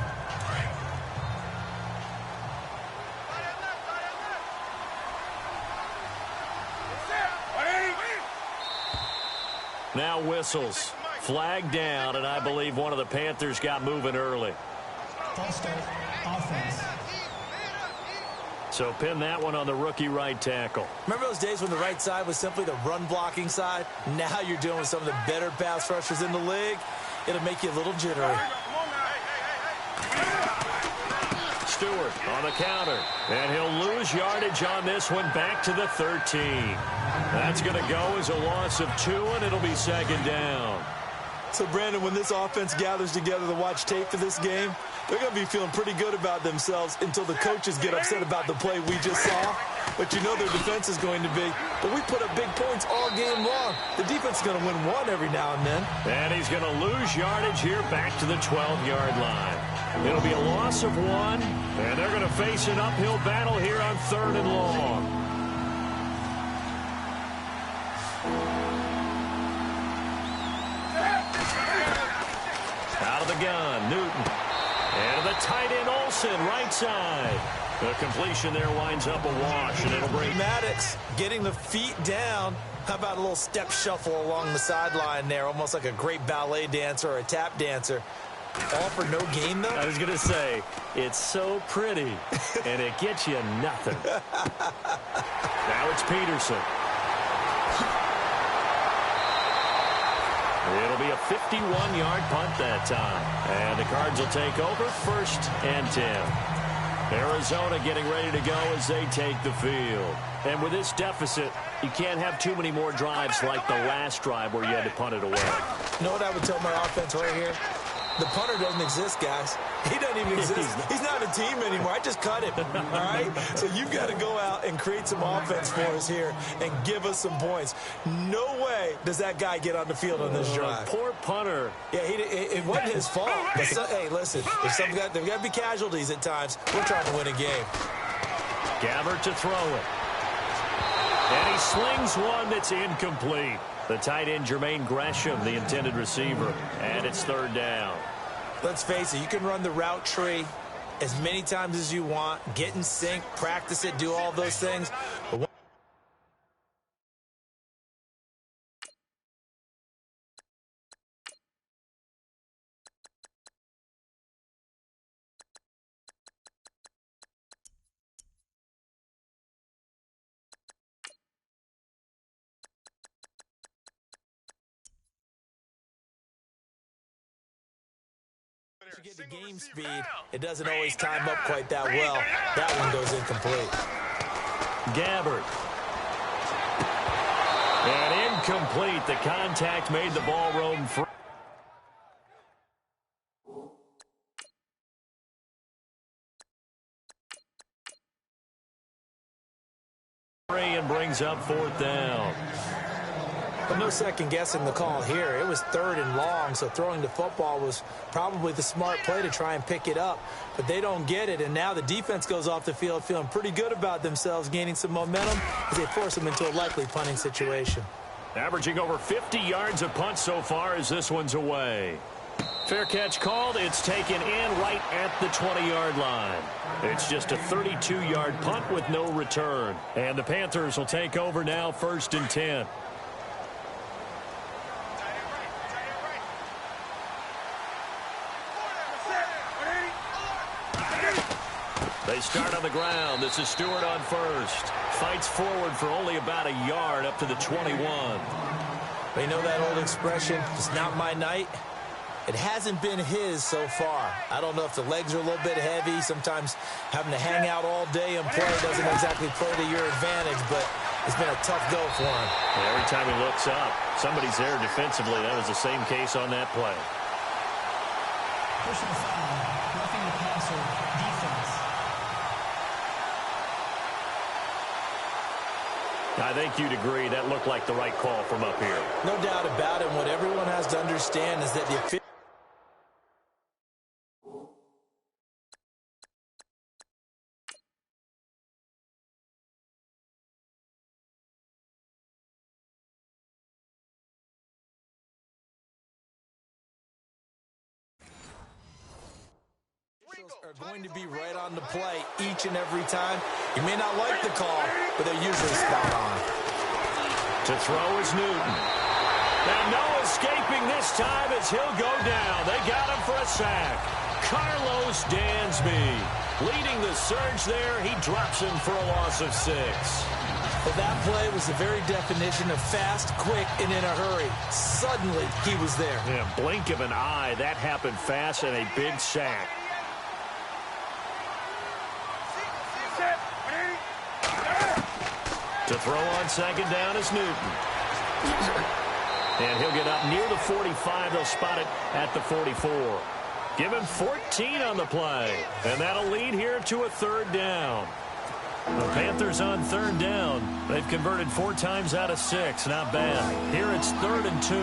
Now whistles. Flag down, and I believe one of the Panthers got moving early. False start, offense. So pin that one on the rookie right tackle. Remember those days when the right side was simply the run-blocking side? Now you're dealing with some of the better pass rushers in the league. It'll make you a little jittery. Stewart on the counter, and he'll lose yardage on this one back to the 13. That's going to go as a loss of 2, and it'll be 2nd down. So, Brandon, when this offense gathers together to watch tape for this game, they're going to be feeling pretty good about themselves until the coaches get upset about the play we just saw. But you know their defense is going to be. But we put up big points all game long. The defense is going to win one every now and then. And he's going to lose yardage here back to the 12-yard line. It'll be a loss of 1, and they're going to face an uphill battle here on 3rd and long. Out of the gun, Newton. And the tight end, Olsen, right side. The completion there winds up a wash, and it'll bring Maddox getting the feet down. How about a little step shuffle along the sideline there, almost like a great ballet dancer or a tap dancer. All for no gain, though? I was going to say, it's so pretty, and it gets you nothing. Now it's Peterson. It'll be a 51-yard punt that time. And the Cards will take over 1st and 10. Arizona getting ready to go as they take the field. And with this deficit, you can't have too many more drives like the last drive where you had to punt it away. You know what I would tell my offense right here? The punter doesn't exist, guys. He doesn't even exist. He's not a team anymore. I just cut him, all right? So you've got to go out and create some offense for us here and give us some points. No way does that guy get on the field on this drive. Poor punter. Yeah, it wasn't his fault. But hey, listen, if there's got to be casualties at times. We're trying to win a game. Gabbert to throw it. And he slings one that's incomplete. The tight end, Jermaine Gresham, the intended receiver. And it's 3rd down. Let's face it, you can run the route tree as many times as you want, get in sync, practice it, do all those things. But you get to game speed, it doesn't always time up quite that well. That one goes incomplete. Gabbert. And incomplete. The contact made the ball roam free. And brings up 4th down. But no second guessing the call here. It was 3rd and long, so throwing the football was probably the smart play to try and pick it up. But they don't get it, and now the defense goes off the field feeling pretty good about themselves, gaining some momentum as they force them into a likely punting situation. Averaging over 50 yards a punt so far as this one's away. Fair catch called. It's taken in right at the 20-yard line. It's just a 32-yard punt with no return. And the Panthers will take over now 1st and 10. They start on the ground. This is Stewart on first. Fights forward for only about a yard up to the 21. They know that old expression, it's not my night. It hasn't been his so far. I don't know if the legs are a little bit heavy. Sometimes having to hang out all day and play doesn't exactly play to your advantage, but it's been a tough go for him. Yeah, every time he looks up, somebody's there defensively. That was the same case on that play. Personal foul, roughing the passer, defense. I think you'd agree that looked like the right call from up here. No doubt about it. What everyone has to understand is that the officials are going to be right on the play each and every time. You may not like the call, but they're usually spot on. To throw is Newton. And no escaping this time as he'll go down. They got him for a sack. Carlos Dansby leading the surge there. He drops him for a loss of 6. Well, that play was the very definition of fast, quick, and in a hurry. Suddenly, he was there. Yeah, blink of an eye. That happened fast and a big sack. To throw on second down is Newton. And he'll get up near the 45. They'll spot it at the 44. Give him 14 on the play. And that'll lead here to a third down. The Panthers on third down. They've converted 4 times out of 6. Not bad. Here it's 3rd and 2.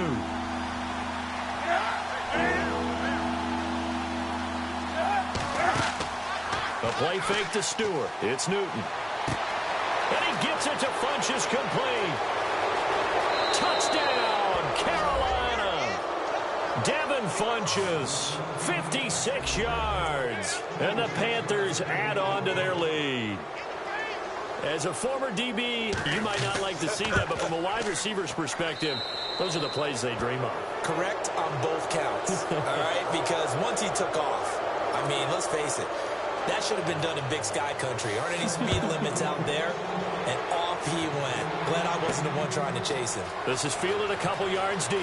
A play fake to Stewart. It's Newton. And he gets it to Funchess complete. Touchdown, Carolina. Devin Funchess, 56 yards. And the Panthers add on to their lead. As a former DB, you might not like to see that, but from a wide receiver's perspective, those are the plays they dream of. Correct on both counts, all right? Because once he took off, I mean, let's face it, that should have been done in Big Sky Country. Aren't any speed limits out there? And off he went. Glad I wasn't the one trying to chase him. This is fielded a couple yards deep.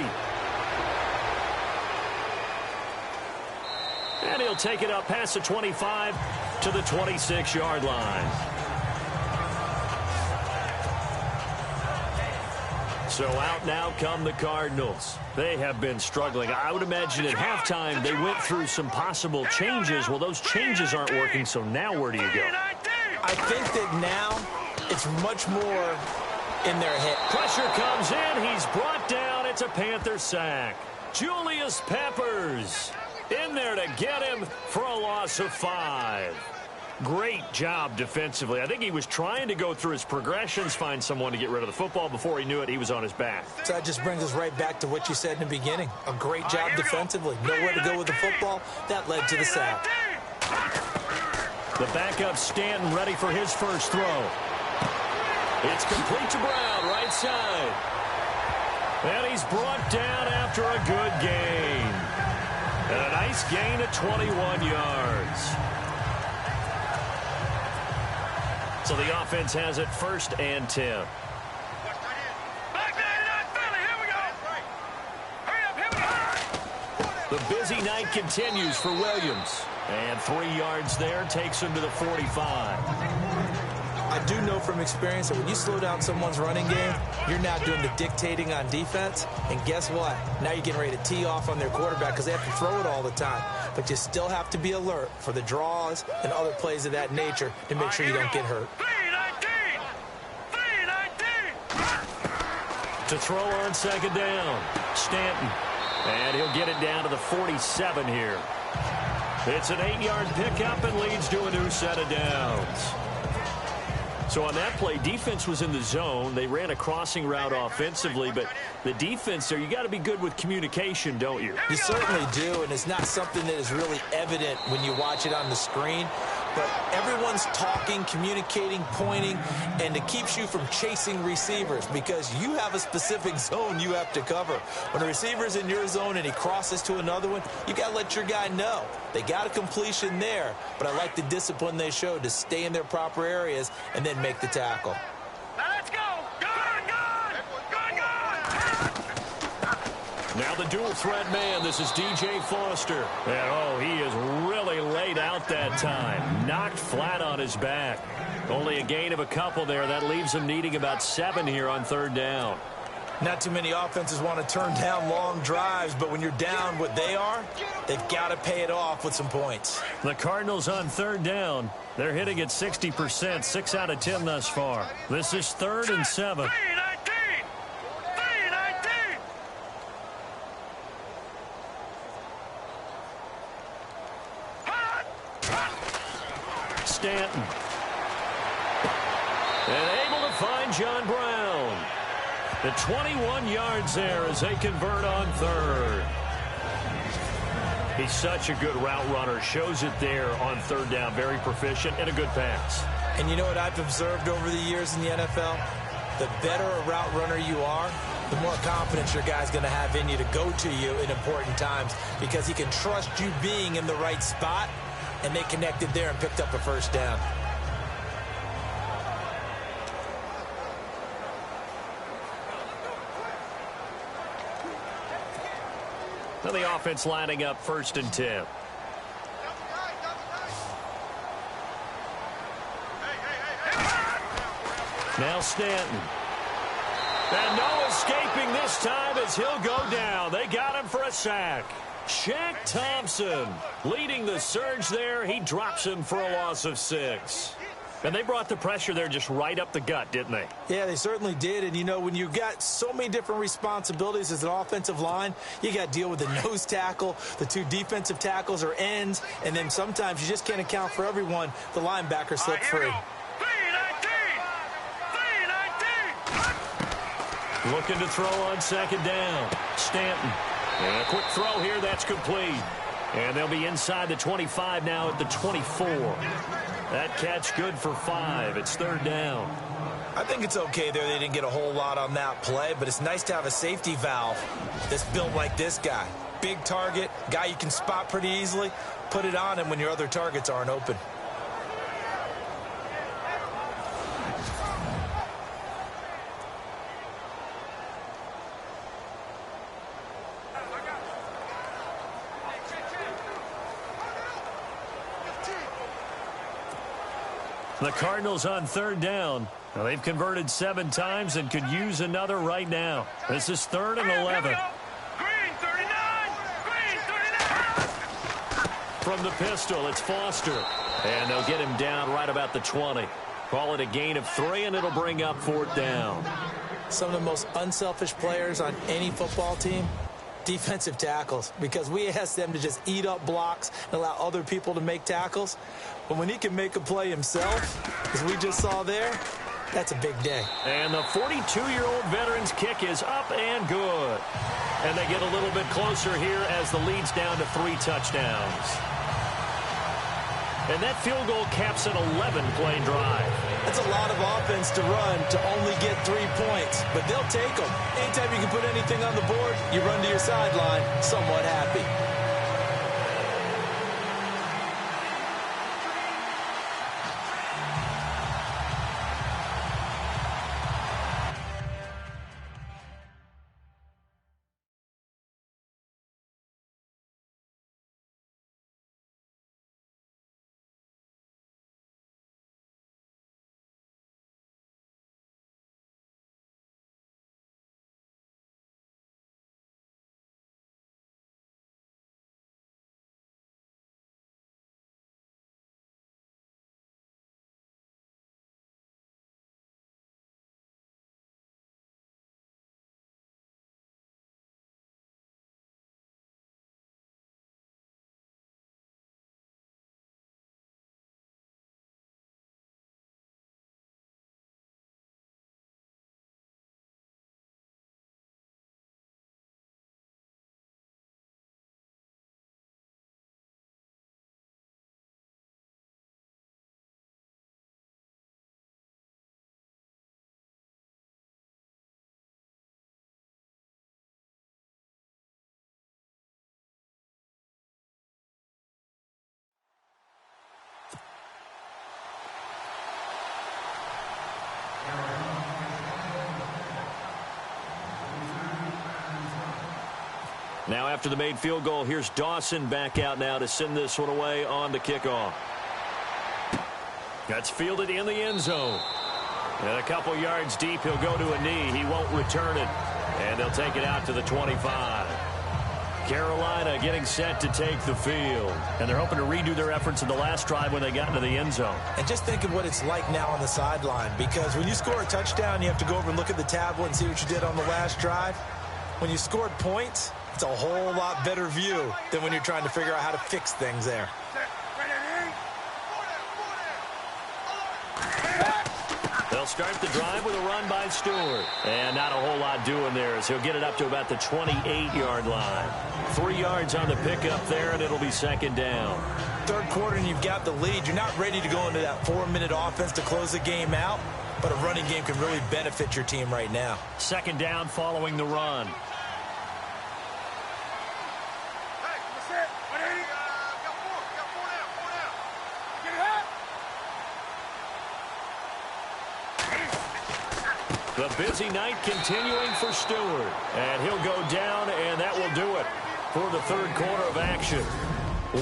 And he'll take it up past the 25 to the 26-yard line. So out now come the Cardinals. They have been struggling. I would imagine at halftime they went through some possible changes. Well, those changes aren't working, so now where do you go? I think that now it's much more in their head. Pressure comes in. He's brought down. It's a Panther sack. Julius Peppers in there to get him for a loss of 5. Great job defensively. I think he was trying to go through his progressions, find someone to get rid of the football. Before he knew it, he was on his back. So that just brings us right back to what you said in the beginning. A great job defensively. Nowhere to go with the football. That led to the sack. The backup Stanton ready for his first throw. It's complete to Brown, right side. And he's brought down after a good gain. And a nice gain of 21 yards. So the offense has it 1st and 10. The busy night continues for Williams. And 3 yards there takes him to the 45. I do know from experience that when you slow down someone's running game, you're now doing the dictating on defense. And guess what? Now you're getting ready to tee off on their quarterback because they have to throw it all the time. But you still have to be alert for the draws and other plays of that nature to make sure you don't get hurt. To throw on second down, Stanton. And he'll get it down to the 47 here. It's an 8-yard pickup and leads to a new set of downs. So on that play, defense was in the zone. They ran a crossing route offensively, but the defense there, you got to be good with communication, don't you? You certainly do, and it's not something that is really evident when you watch it on the screen. But everyone's talking, communicating, pointing, and it keeps you from chasing receivers because you have a specific zone you have to cover. When a receiver's in your zone and he crosses to another one, you got to let your guy know. They got a completion there, but I like the discipline they showed to stay in their proper areas and then make the tackle. Now let's go. Now Now the dual threat man, this is DJ Foster. And oh, he is really laid out that time. Knocked flat on his back. Only a gain of a couple there. That leaves him needing about 7 here on 3rd down. Not too many offenses want to turn down long drives, but when you're down what they are, they've got to pay it off with some points. The Cardinals on 3rd down. They're hitting at 60%, 6 out of 10 thus far. This is 3rd and 7. Stanton. And able to find John Brown. The 21 yards there as they convert on 3rd. He's such a good route runner. Shows it there on 3rd down. Very proficient and a good pass. And you know what I've observed over the years in the NFL? The better a route runner you are, the more confidence your guy's going to have in you to go to you in important times because he can trust you being in the right spot, and they connected there and picked up a 1st down. Now the offense lining up 1st and 10. Now Stanton. And no escaping this time as he'll go down. They got him for a sack. Shaq Thompson leading the surge there. He drops him for a loss of 6. And they brought the pressure there just right up the gut, didn't they? Yeah, they certainly did. And, you know, when you've got so many different responsibilities as an offensive line, you got to deal with the nose tackle, the 2 defensive tackles or ends, and then sometimes you just can't account for everyone. The linebacker slipped free. Looking to throw on 2nd down. Stanton. And a quick throw here. That's complete. And they'll be inside the 25 now at the 24. That catch good for 5. It's 3rd down. I think it's okay there. They didn't get a whole lot on that play, but it's nice to have a safety valve that's built like this guy. Big target, guy you can spot pretty easily. Put it on him when your other targets aren't open. The Cardinals on 3rd down. Now they've converted 7 times and could use another right now. This is 3rd and 11. Green 39! Green 39! From the pistol, it's Foster. And they'll get him down right about the 20. Call it a gain of 3, and it'll bring up 4th down. Some of the most unselfish players on any football team, defensive tackles, because we ask them to just eat up blocks and allow other people to make tackles. But when he can make a play himself, as we just saw there, that's a big day. And the 42-year-old veteran's kick is up and good. And they get a little bit closer here as the lead's down to 3 touchdowns. And that field goal caps an 11-play drive. That's a lot of offense to run to only get 3 points, but they'll take them. Anytime you can put anything on the board, you run to your sideline somewhat happy. Now after the made field goal, here's Dawson back out now to send this one away on the kickoff. That's fielded in the end zone. And a couple yards deep, he'll go to a knee. He won't return it. And they'll take it out to the 25. Carolina getting set to take the field. And they're hoping to redo their efforts in the last drive when they got into the end zone. And just think of what it's like now on the sideline, because when you score a touchdown, you have to go over and look at the tablet and see what you did on the last drive. When you scored points, it's a whole lot better view than when you're trying to figure out how to fix things there. They'll start the drive with a run by Stewart. And not a whole lot doing there as he'll get it up to about the 28-yard line. 3 yards on the pickup there, and it'll be second down. Third quarter, and you've got the lead. You're not ready to go into that 4-minute offense to close the game out, but a running game can really benefit your team right now. Second down following the run. The busy night continuing for Stewart. And he'll go down, and that will do it for the third quarter of action.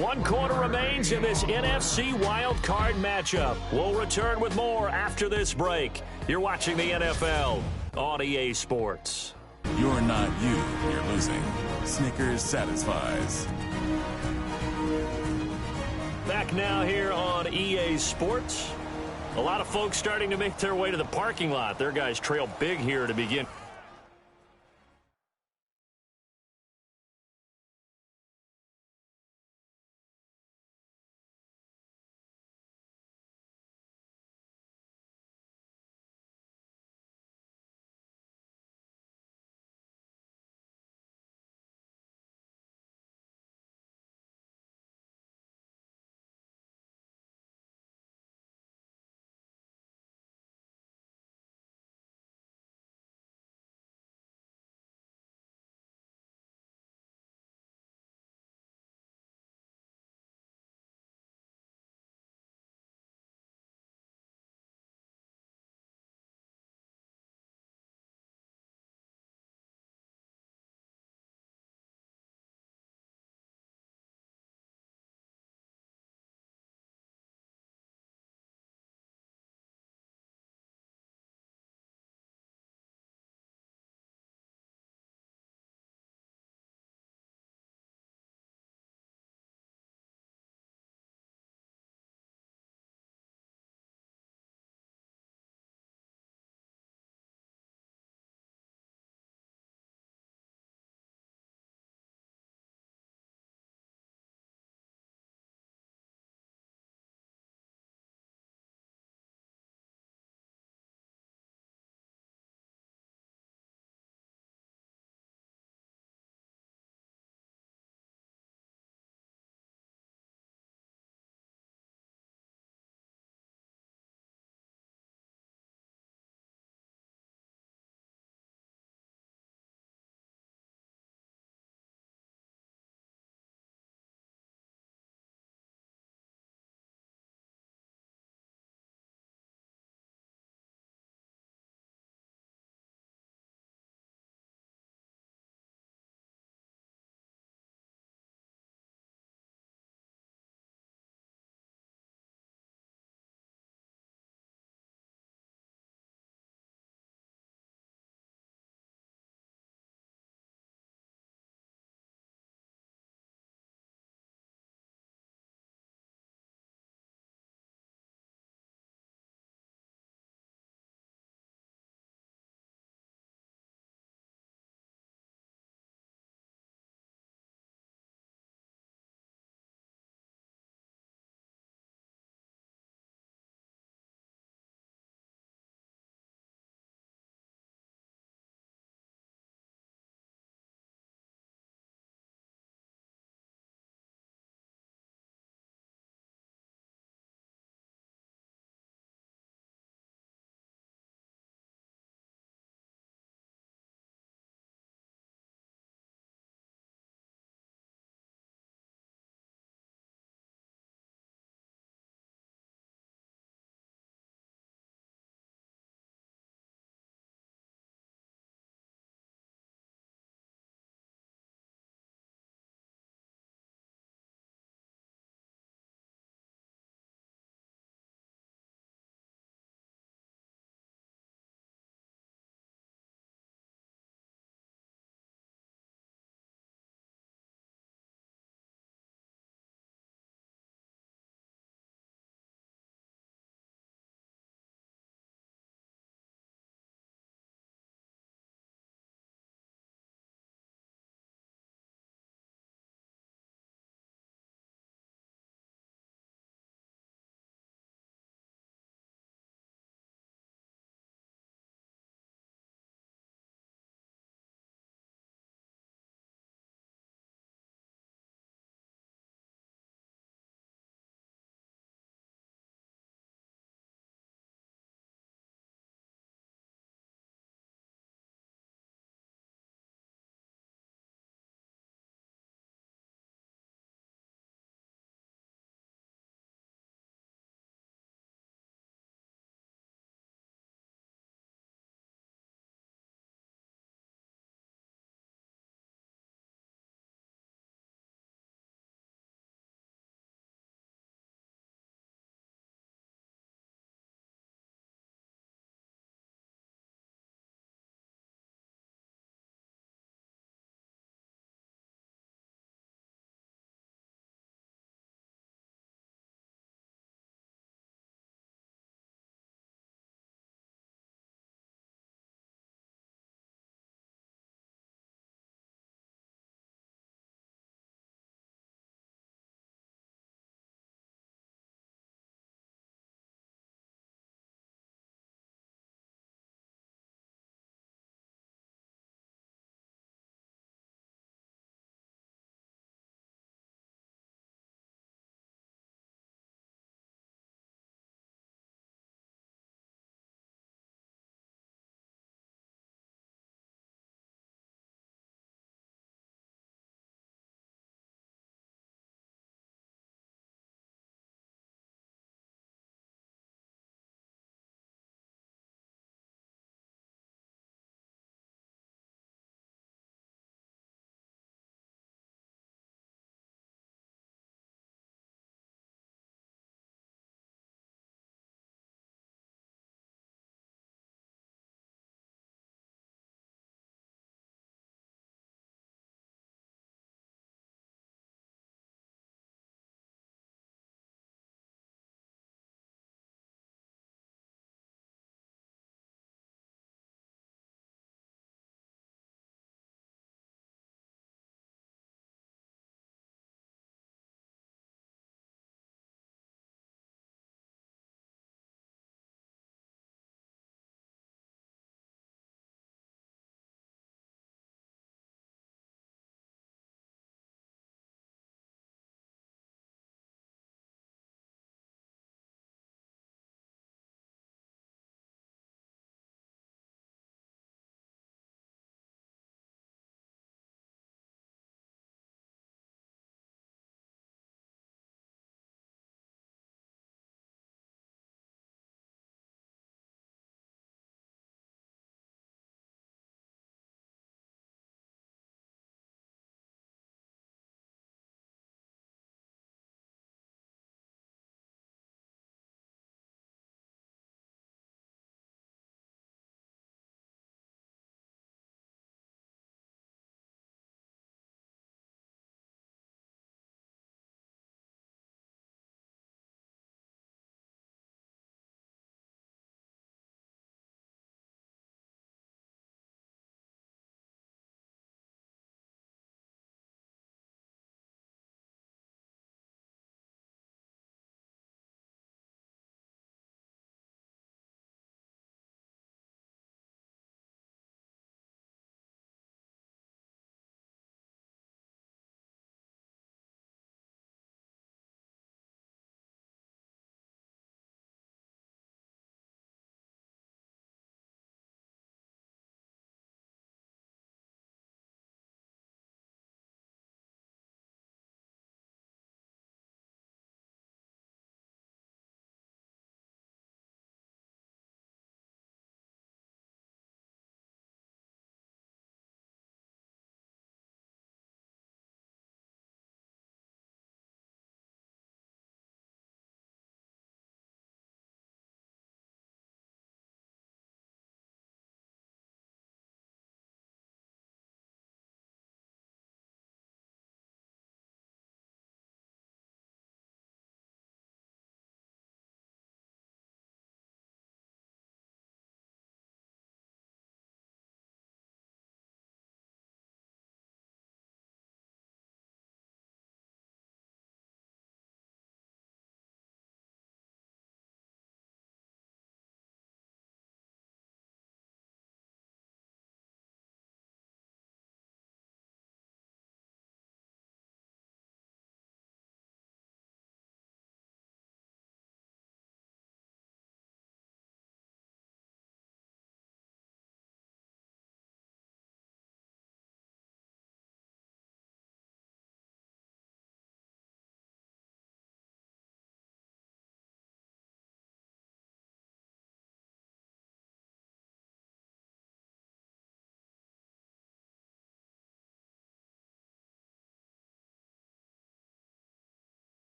1 quarter remains in this NFC wild card matchup. We'll return with more after this break. You're watching the NFL on EA Sports. You're not you, you're losing. Snickers satisfies. Back now here on EA Sports. A lot of folks starting to make their way to the parking lot. Their guys trail big here to begin.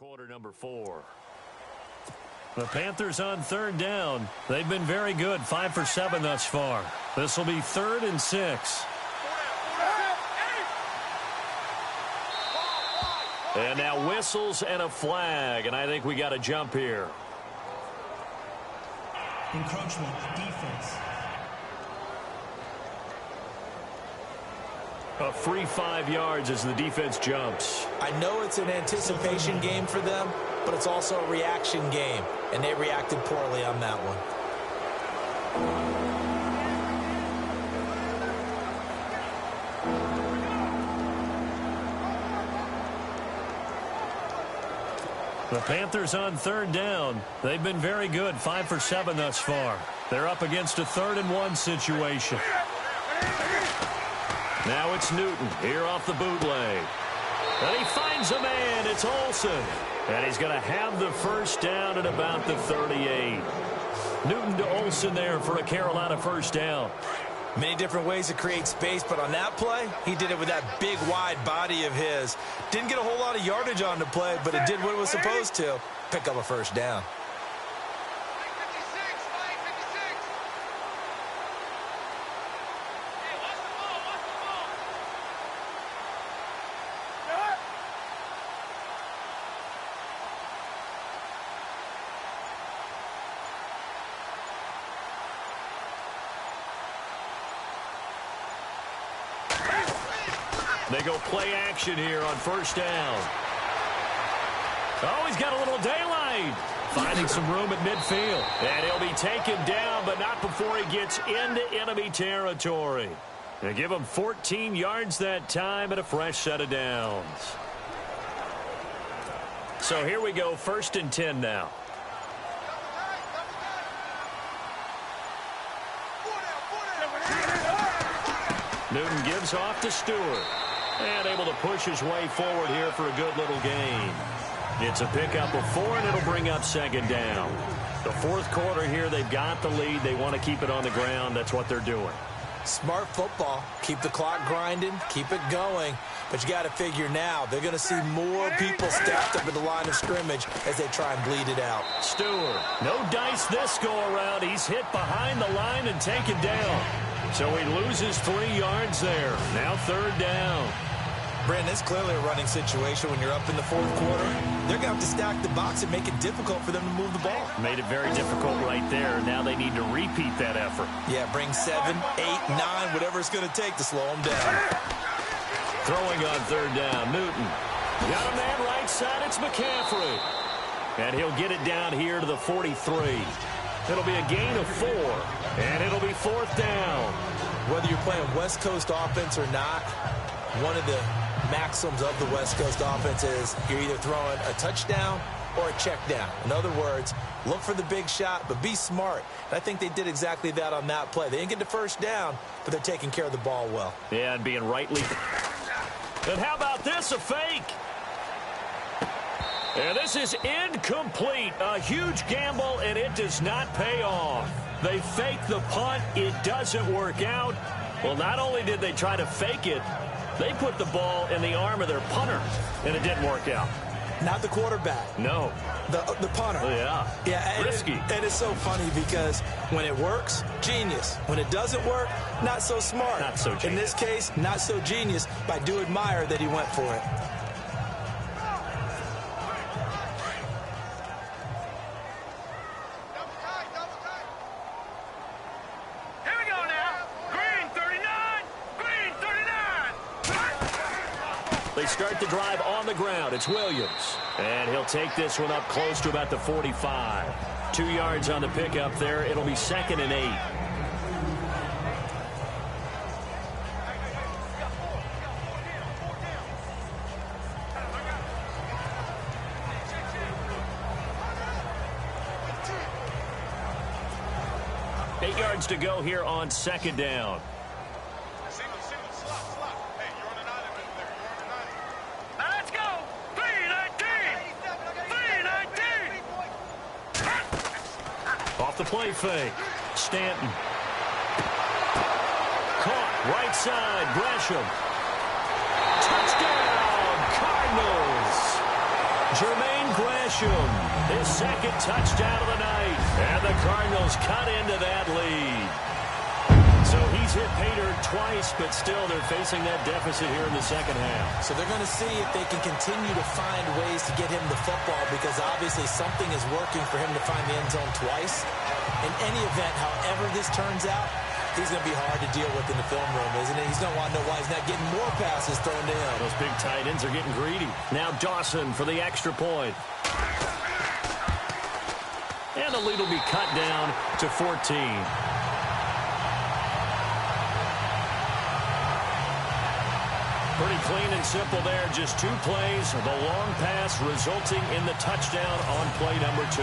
quarter number 4. The Panthers on third down. They've been very good, 5 for 7 thus far. This will be 3rd and 6. And now whistles and a flag, and I think we got a jump here. Encroachment, defense. A free 5 yards as the defense jumps. I know it's an anticipation game for them, but it's also a reaction game, and they reacted poorly on that one. The Panthers on third down. They've been very good, 5 for 7 thus far. They're up against a 3rd and 1 situation. Now it's Newton here off the bootleg. And he finds a man. It's Olsen. And he's going to have the first down at about the 38. Newton to Olsen there for a Carolina first down. Many different ways to create space, but on that play, he did it with that big, wide body of his. Didn't get a whole lot of yardage on the play, but it did what it was supposed to. Pick up a first down. They go play action here on first down. Oh, he's got a little daylight. Finding some room at midfield. And he'll be taken down, but not before he gets into enemy territory. They give him 14 yards that time and a fresh set of downs. So here we go, 1st and 10 now. Newton gives off to Stewart. And able to push his way forward here for a good little gain. It's a pickup of 4, and it'll bring up 2nd down. The 4th quarter here, they've got the lead. They want to keep it on the ground. That's what they're doing. Smart football. Keep the clock grinding. Keep it going. But you got to figure now, they're going to see more people stacked up at the line of scrimmage as they try and bleed it out. Stewart, no dice this go-around. He's hit behind the line and taken down. So he loses 3 yards there. Now 3rd down. Brandon, it's clearly a running situation when you're up in the 4th quarter. They're going to have to stack the box and make it difficult for them to move the ball. Made it very difficult right there. Now they need to repeat that effort. Yeah, bring 7, 8, 9, whatever it's going to take to slow them down. Throwing on 3rd down, Newton. Got a man right side, it's McCaffrey. And he'll get it down here to the 43. It'll be a gain of 4, and it'll be 4th down. Whether you're playing West Coast offense or not, one of the maxims of the West Coast offense is you're either throwing a touchdown or a check down. In other words, look for the big shot, but be smart. And I think they did exactly that on that play. They didn't get the first down, but they're taking care of the ball well. Yeah, and being rightly. And how about this, a fake? And this is incomplete. A huge gamble, and it does not pay off. They fake the punt. It doesn't work out. Well, not only did they try to fake it, they put the ball in the arm of their punter, and it didn't work out. Not the quarterback. No. The punter. Yeah. Risky. And it's so funny because when it works, genius. When it doesn't work, not so smart. Not so genius. In this case, not so genius, but I do admire that he went for it. They start the drive on the ground. It's Williams. And he'll take this one up close to about the 45. 2 yards on the pickup there. It'll be 2nd and 8. Eight yards to go here on 2nd down. The play fake. Stanton. Caught right side. Gresham. Touchdown, Cardinals. Jermaine Gresham, his second touchdown of the night. And the Cardinals cut into that lead. So he's hit pay dirt twice, but still they're facing that deficit here in the second half. So they're going to see if they can continue to find ways to get him the football, because obviously something is working for him to find the end zone twice. In any event, however this turns out, he's going to be hard to deal with in the film room, isn't he? He's going to want to know why he's not getting more passes thrown to him. Those big tight ends are getting greedy. Now Dawson for the extra point. And the lead will be cut down to 14. Pretty clean and simple there. Just 2 plays. The long pass resulting in the touchdown on play number 2.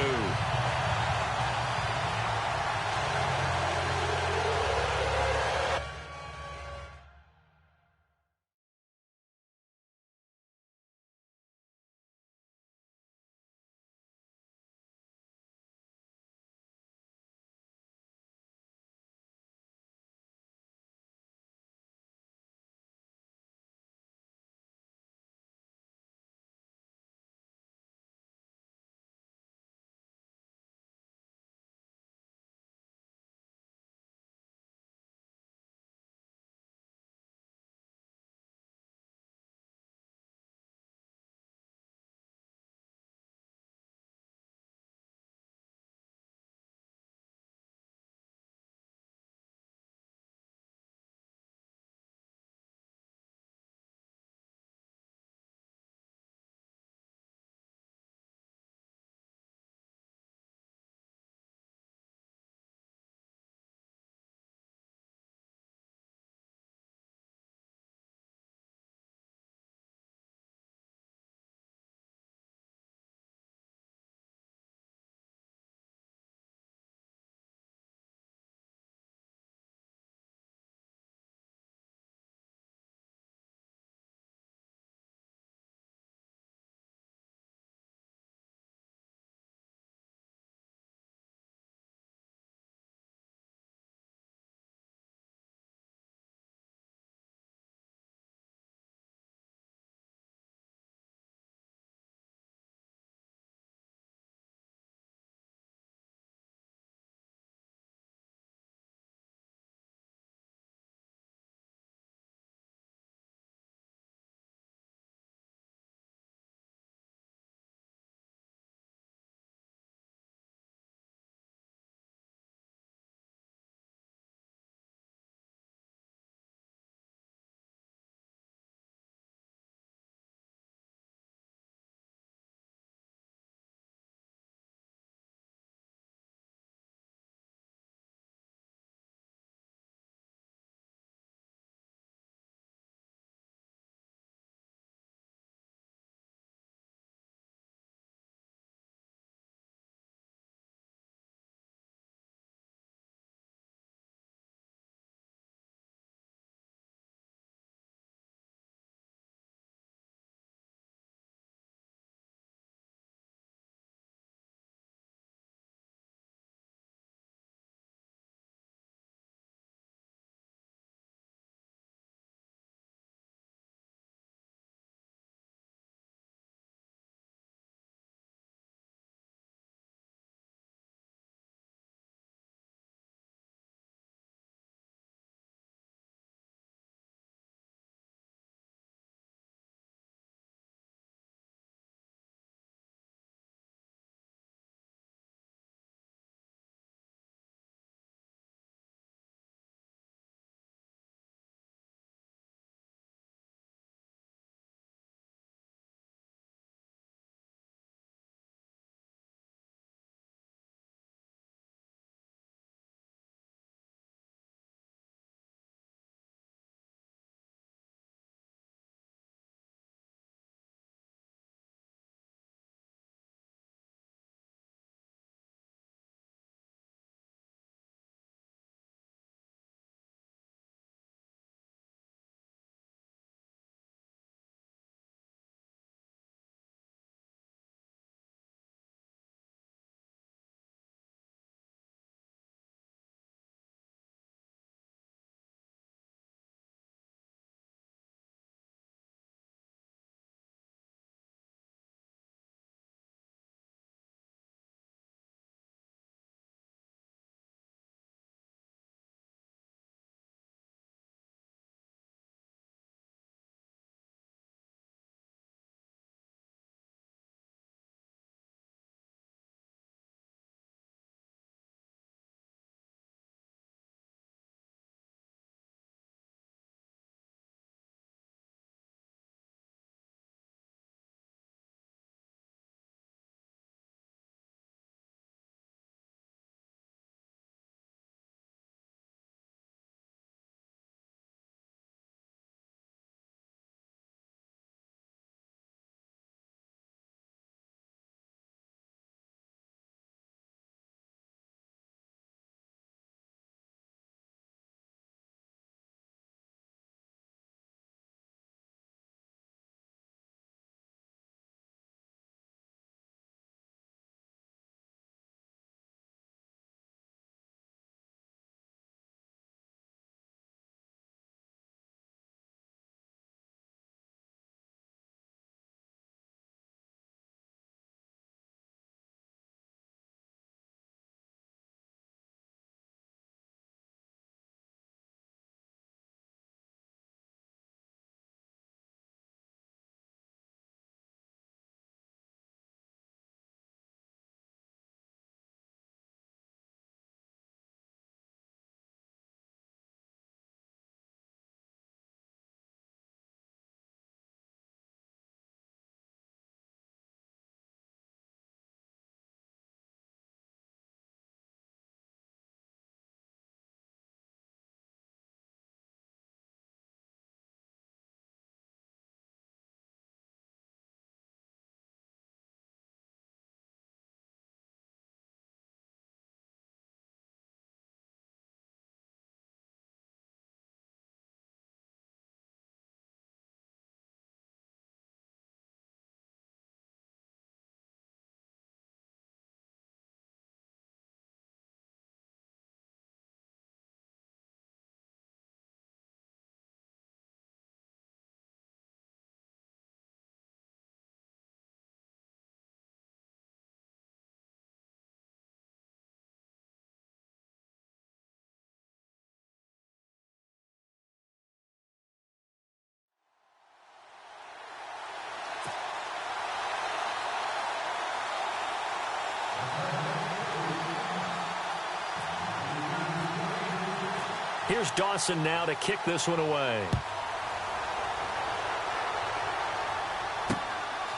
Here's Dawson now to kick this one away.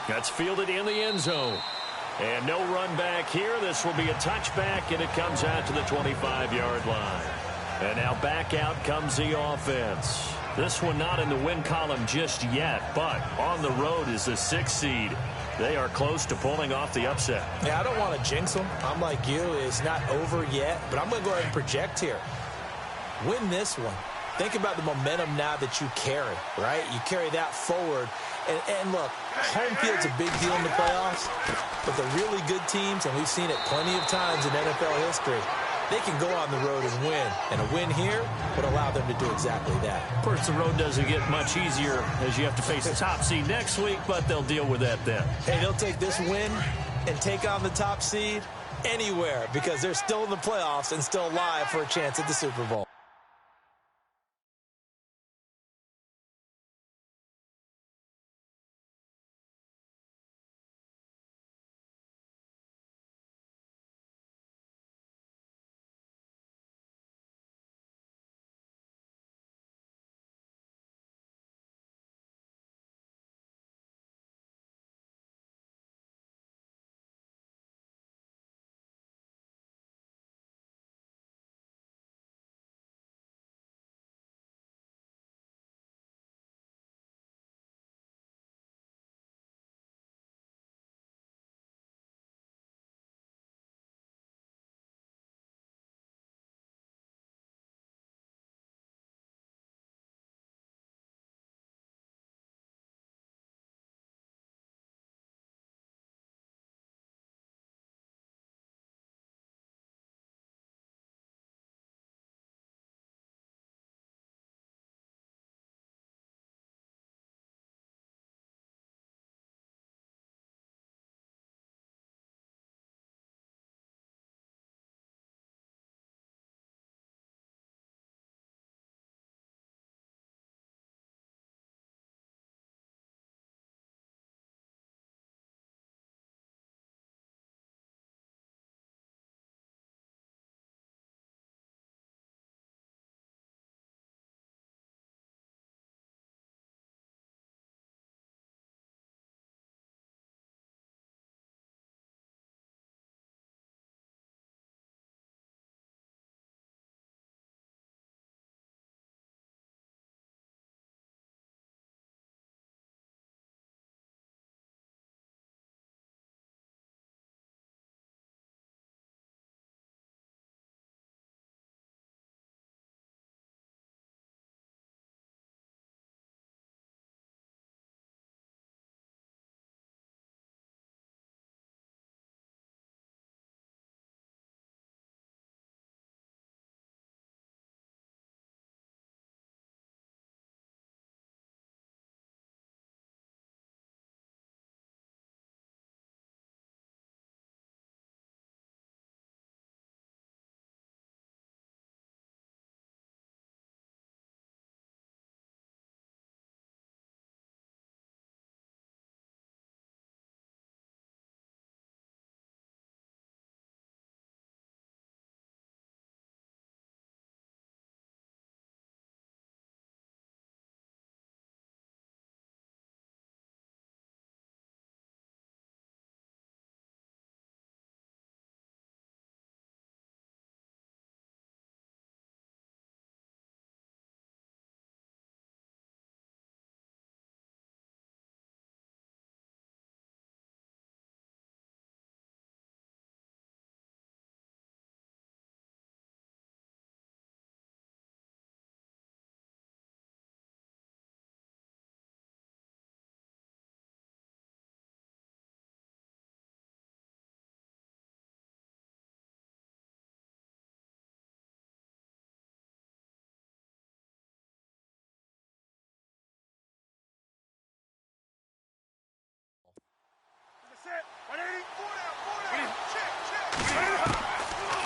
That's fielded in the end zone. And no run back here. This will be a touchback, and it comes out to the 25-yard line. And now back out comes the offense. This one not in the win column just yet, but on the road is the 6th seed. They are close to pulling off the upset. Yeah, I don't want to jinx them. I'm like you. It's not over yet, but I'm going to go ahead and project here. Win this one. Think about the momentum now that you carry, right? You carry that forward. And look, home field's a big deal in the playoffs, but the really good teams, and we've seen it plenty of times in NFL history, they can go on the road and win. And a win here would allow them to do exactly that. Of course, the road doesn't get much easier as you have to face the top seed next week, but they'll deal with that then. Hey, they'll take this win and take on the top seed anywhere because they're still in the playoffs and still alive for a chance at the Super Bowl.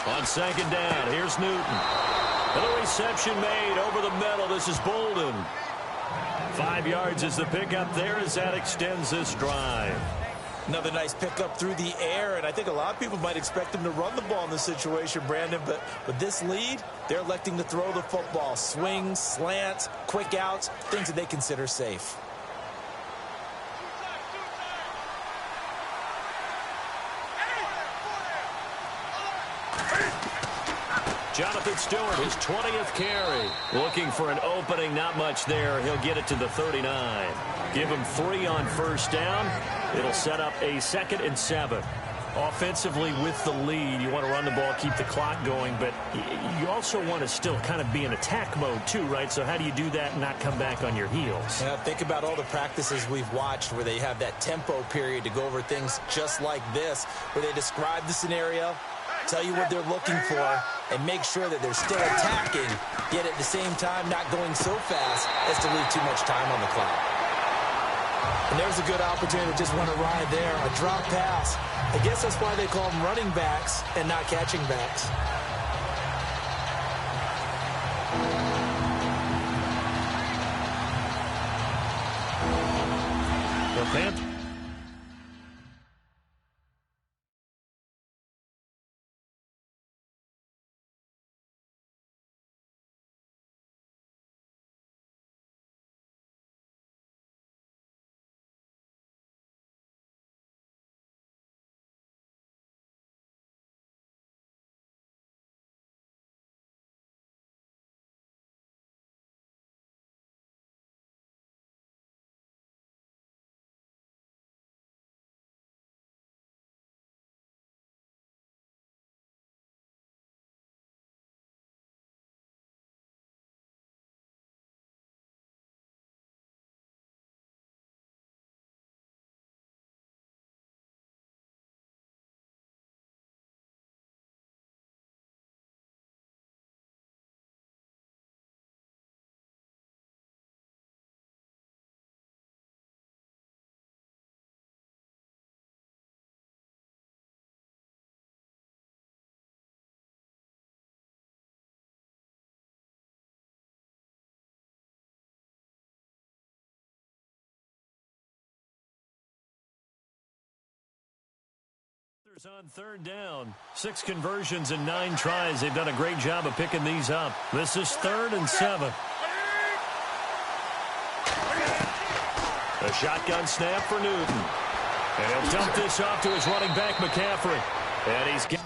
On second down, here's Newton. And the reception made over the middle. This is Bolden. 5 yards is the pickup there as that extends this drive. Another nice pickup through the air, and I think a lot of people might expect him to run the ball in this situation, Brandon, but with this lead, they're electing to throw the football. Swings, slants, quick outs, things that they consider safe. Jonathan Stewart, his 20th carry. Looking for an opening, not much there. He'll get it to the 39. Give him 3 on first down. It'll set up a 2nd and 7. Offensively with the lead, you want to run the ball, keep the clock going, but you also want to still kind of be in attack mode too, right? So how do you do that and not come back on your heels? Yeah, think about all the practices we've watched where they have that tempo period to go over things just like this, where they describe the scenario, tell you what they're looking for, and make sure that they're still attacking, yet at the same time not going so fast as to leave too much time on the clock. And there's a good opportunity to just run a ride there, a drop pass. I guess that's why they call them running backs and not catching backs. The Panthers. On 3rd down, 6 conversions and 9 tries. They've done a great job of picking these up. This is 3rd and 7. A shotgun snap for Newton. And he'll dump this off to his running back, McCaffrey. And he's got...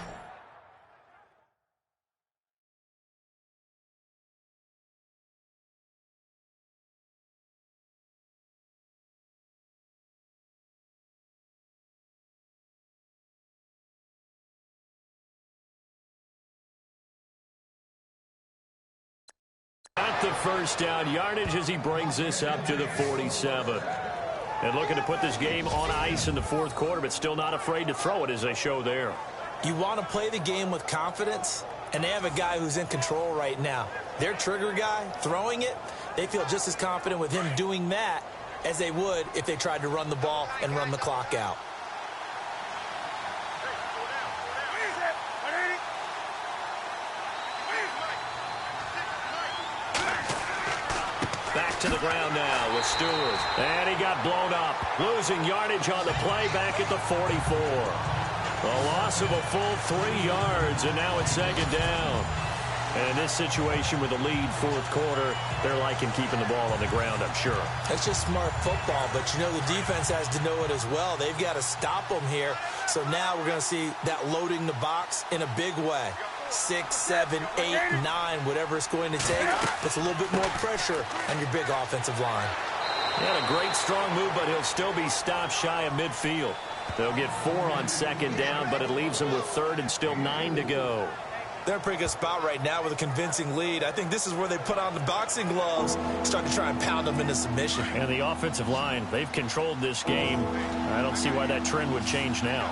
Got the first down yardage as he brings this up to the 47. And looking to put this game on ice in the 4th quarter, but still not afraid to throw it as they show there. You want to play the game with confidence, and they have a guy who's in control right now. Their trigger guy, throwing it, they feel just as confident with him doing that as they would if they tried to run the ball and run the clock out. Back to the ground now with Stewart. And he got blown up. Losing yardage on the play back at the 44. A loss of a full 3 yards, and now it's 2nd down. And in this situation with the lead 4th quarter, they're liking keeping the ball on the ground, I'm sure. That's just smart football, but you know the defense has to know it as well. They've got to stop them here. So now we're going to see that loading the box in a big way. 6, 7, 8, 9, whatever it's going to take. Puts a little bit more pressure on your big offensive line. He had a great strong move, but he'll still be stopped shy of midfield. They'll get 4 on 2nd down, but it leaves them with 3rd and still 9 to go. They're in a pretty good spot right now with a convincing lead. I think this is where they put on the boxing gloves, start to try and pound them into submission. And the offensive line, they've controlled this game. I don't see why that trend would change now.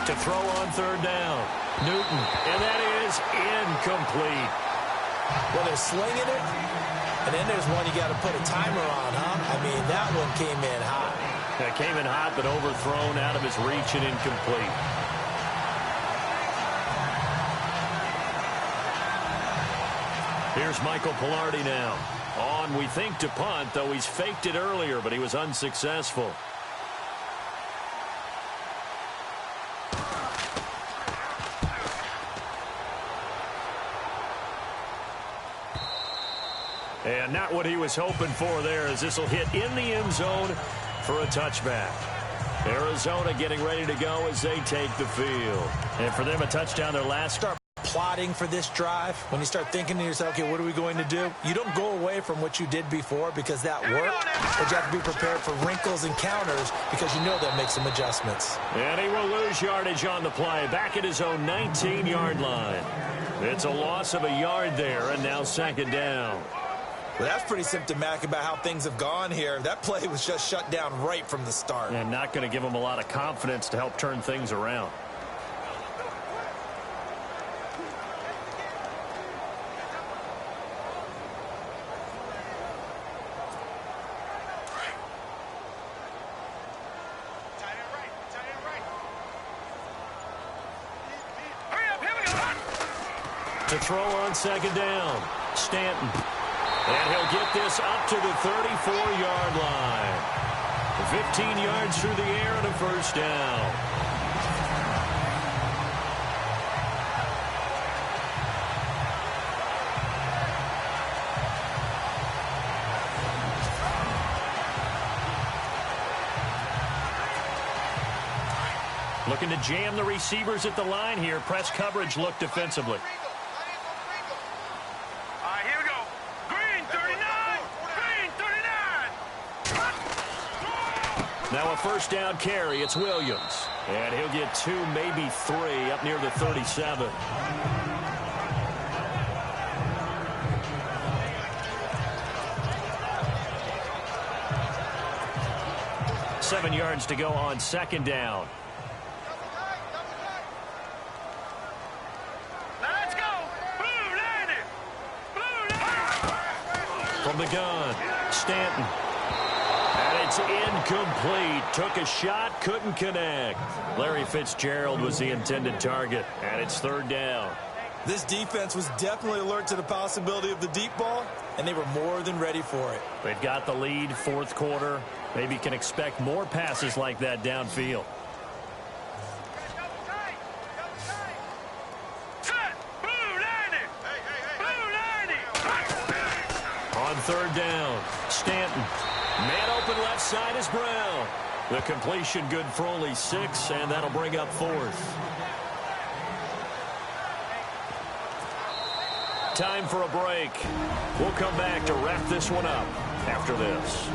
To throw on 3rd down, Newton, and that is incomplete. Well, they're slinging it, and then there's one you got to put a timer on, huh? I mean, that one came in hot. That came in hot, but overthrown out of his reach and incomplete. Here's Michael Pilardi now. On, we think, to punt, though he's faked it earlier, but he was unsuccessful. And not what he was hoping for there, as this will hit in the end zone for a touchback. Arizona getting ready to go as they take the field. And for them, a touchdown their last start. Plotting for this drive, when you start thinking to yourself, okay, what are we going to do? You don't go away from what you did before because that worked, but you have to be prepared for wrinkles and counters because you know they'll make some adjustments. And he will lose yardage on the play, back at his own 19-yard line. It's a loss of a yard there, and now second down. Well, that's pretty symptomatic about how things have gone here. That play was just shut down right from the start. And not going to give him a lot of confidence to help turn things around. To throw on second down, Stanton. And he'll get this up to the 34-yard line. 15 yards through the air and a first down. Looking to jam the receivers at the line here. Press coverage look defensively. Now a first down carry. It's Williams. And he'll get 2, maybe 3, up near the 37. Seven yards to go on second down. Let's go. Blue landed. Blue landed. From the gun, Stanton. And it's incomplete. Took a shot, couldn't connect. Larry Fitzgerald was the intended target, and it's third down. This defense was definitely alert to the possibility of the deep ball, and they were more than ready for it. They've got the lead, fourth quarter. Maybe can expect more passes like that downfield. On third down, Stanton. Man open left side is Brown. The completion good for only 6, and that'll bring up fourth. Time for a break. We'll come back to wrap this one up after this.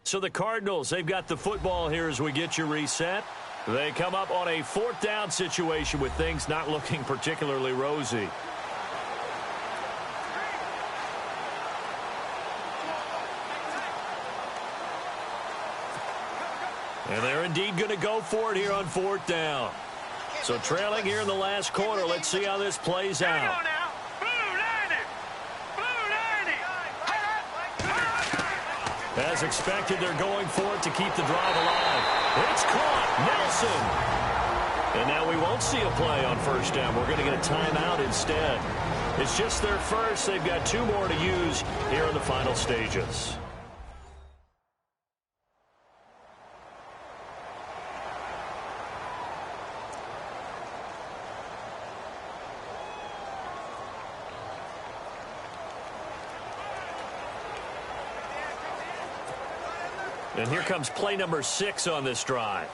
So the Cardinals, they've got the football here as we get you reset. They come up on a fourth down situation with things not looking particularly rosy. And they're indeed going to go for it here on fourth down. So trailing here in the last quarter, let's see how this plays out. As expected, they're going for it to keep the drive alive. It's caught. Nelson. And now we won't see a play on first down. We're going to get a timeout instead. It's just their first. They've got 2 more to use here in the final stages. And here comes play number 6 on this drive.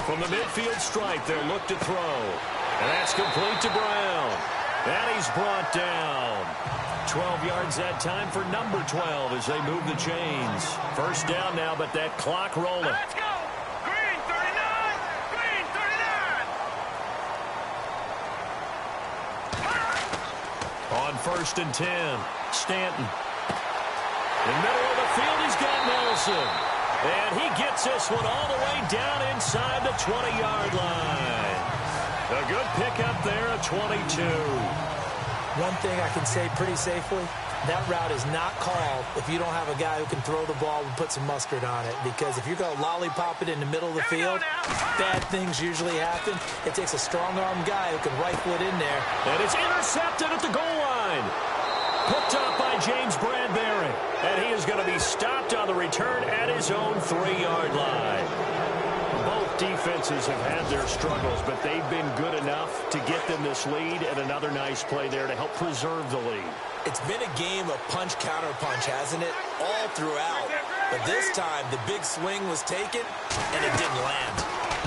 From the midfield stripe, they'll look to throw. And that's complete to Brown. And he's brought down. 12 yards that time for number 12 as they move the chains. First down now, but that clock rolling. Let's go. Green 39. Green 39. On first and 10, Stanton. In the middle of the field, he's got Nelson. And he gets this one all the way down inside the 20-yard line. A good pickup there, a 22. One thing I can say pretty safely, That route is not called if you don't have a guy who can throw the ball and put some mustard on it, because if you're going to lollipop it in the middle of the field, bad things usually happen. It takes a strong-arm guy who can rifle it in there. And it's intercepted at the goal line. Picked up by James Bradbury. And he is going to be stopped on the return at his own 3-yard line. Both defenses have had their struggles, but they've been good enough to get them this lead, and another nice play there to help preserve the lead. It's been a game of punch-counter-punch, hasn't it? All throughout. But this time, the big swing was taken, and it didn't land.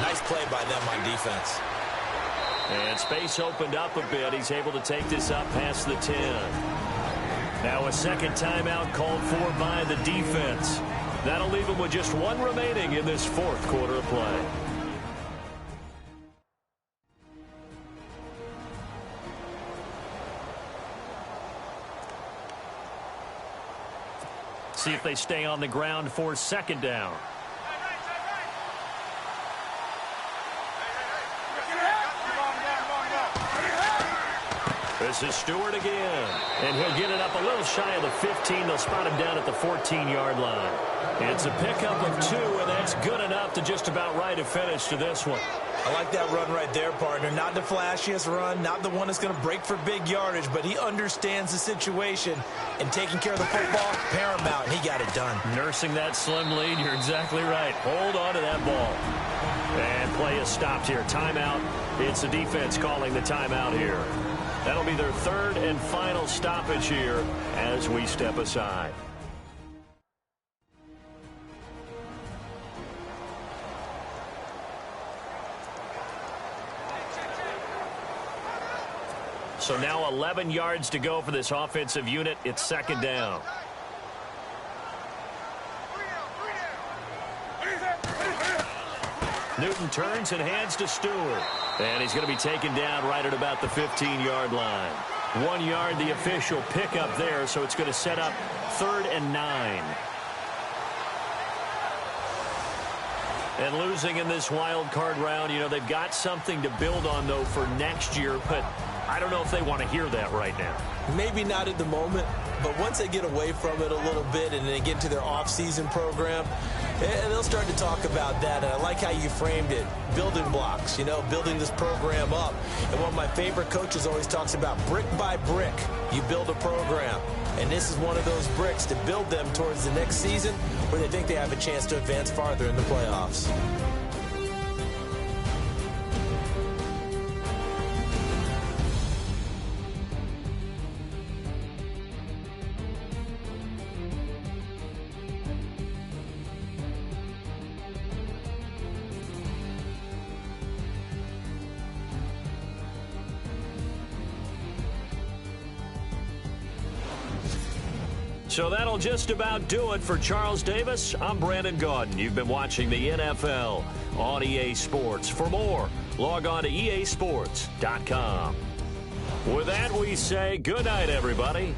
Nice play by them on defense. And space opened up a bit. He's able to take this up past the 10. Now a second timeout called for by the defense. That'll leave him with just one remaining in this fourth quarter of play. See if they stay on the ground for second down. This is Stewart again, and he'll get it up a little shy of the 15. They'll spot him down at the 14-yard line. It's a pickup of 2, and that's good enough to just about write a finish to this one. I like that run right there, partner. Not the flashiest run, not the one that's going to break for big yardage, but he understands the situation, and taking care of the football, paramount, and he got it done. Nursing that slim lead, you're exactly right. Hold on to that ball. And play is stopped here. Timeout. It's the defense calling the timeout here. That'll be their third and final stoppage here as we step aside. So now 11 yards to go for this offensive unit. It's second down. Newton turns and hands to Stewart. And he's going to be taken down right at about the 15-yard line. 1 yard, the official pickup there, so it's going to set up 3rd and 9. And losing in this wild card round, you know, they've got something to build on, though, for next year, but I don't know if they want to hear that right now. Maybe not at the moment, but once they get away from it a little bit and they get into their off-season program, they'll start to talk about that. And I like how you framed it, building blocks, you know, building this program up. And one of my favorite coaches always talks about brick by brick, you build a program. And this is one of those bricks to build them towards the next season where they think they have a chance to advance farther in the playoffs. So that'll just about do it for Charles Davis. I'm Brandon Gaudin. You've been watching the NFL on EA Sports. For more, log on to easports.com. With that, we say good night, everybody.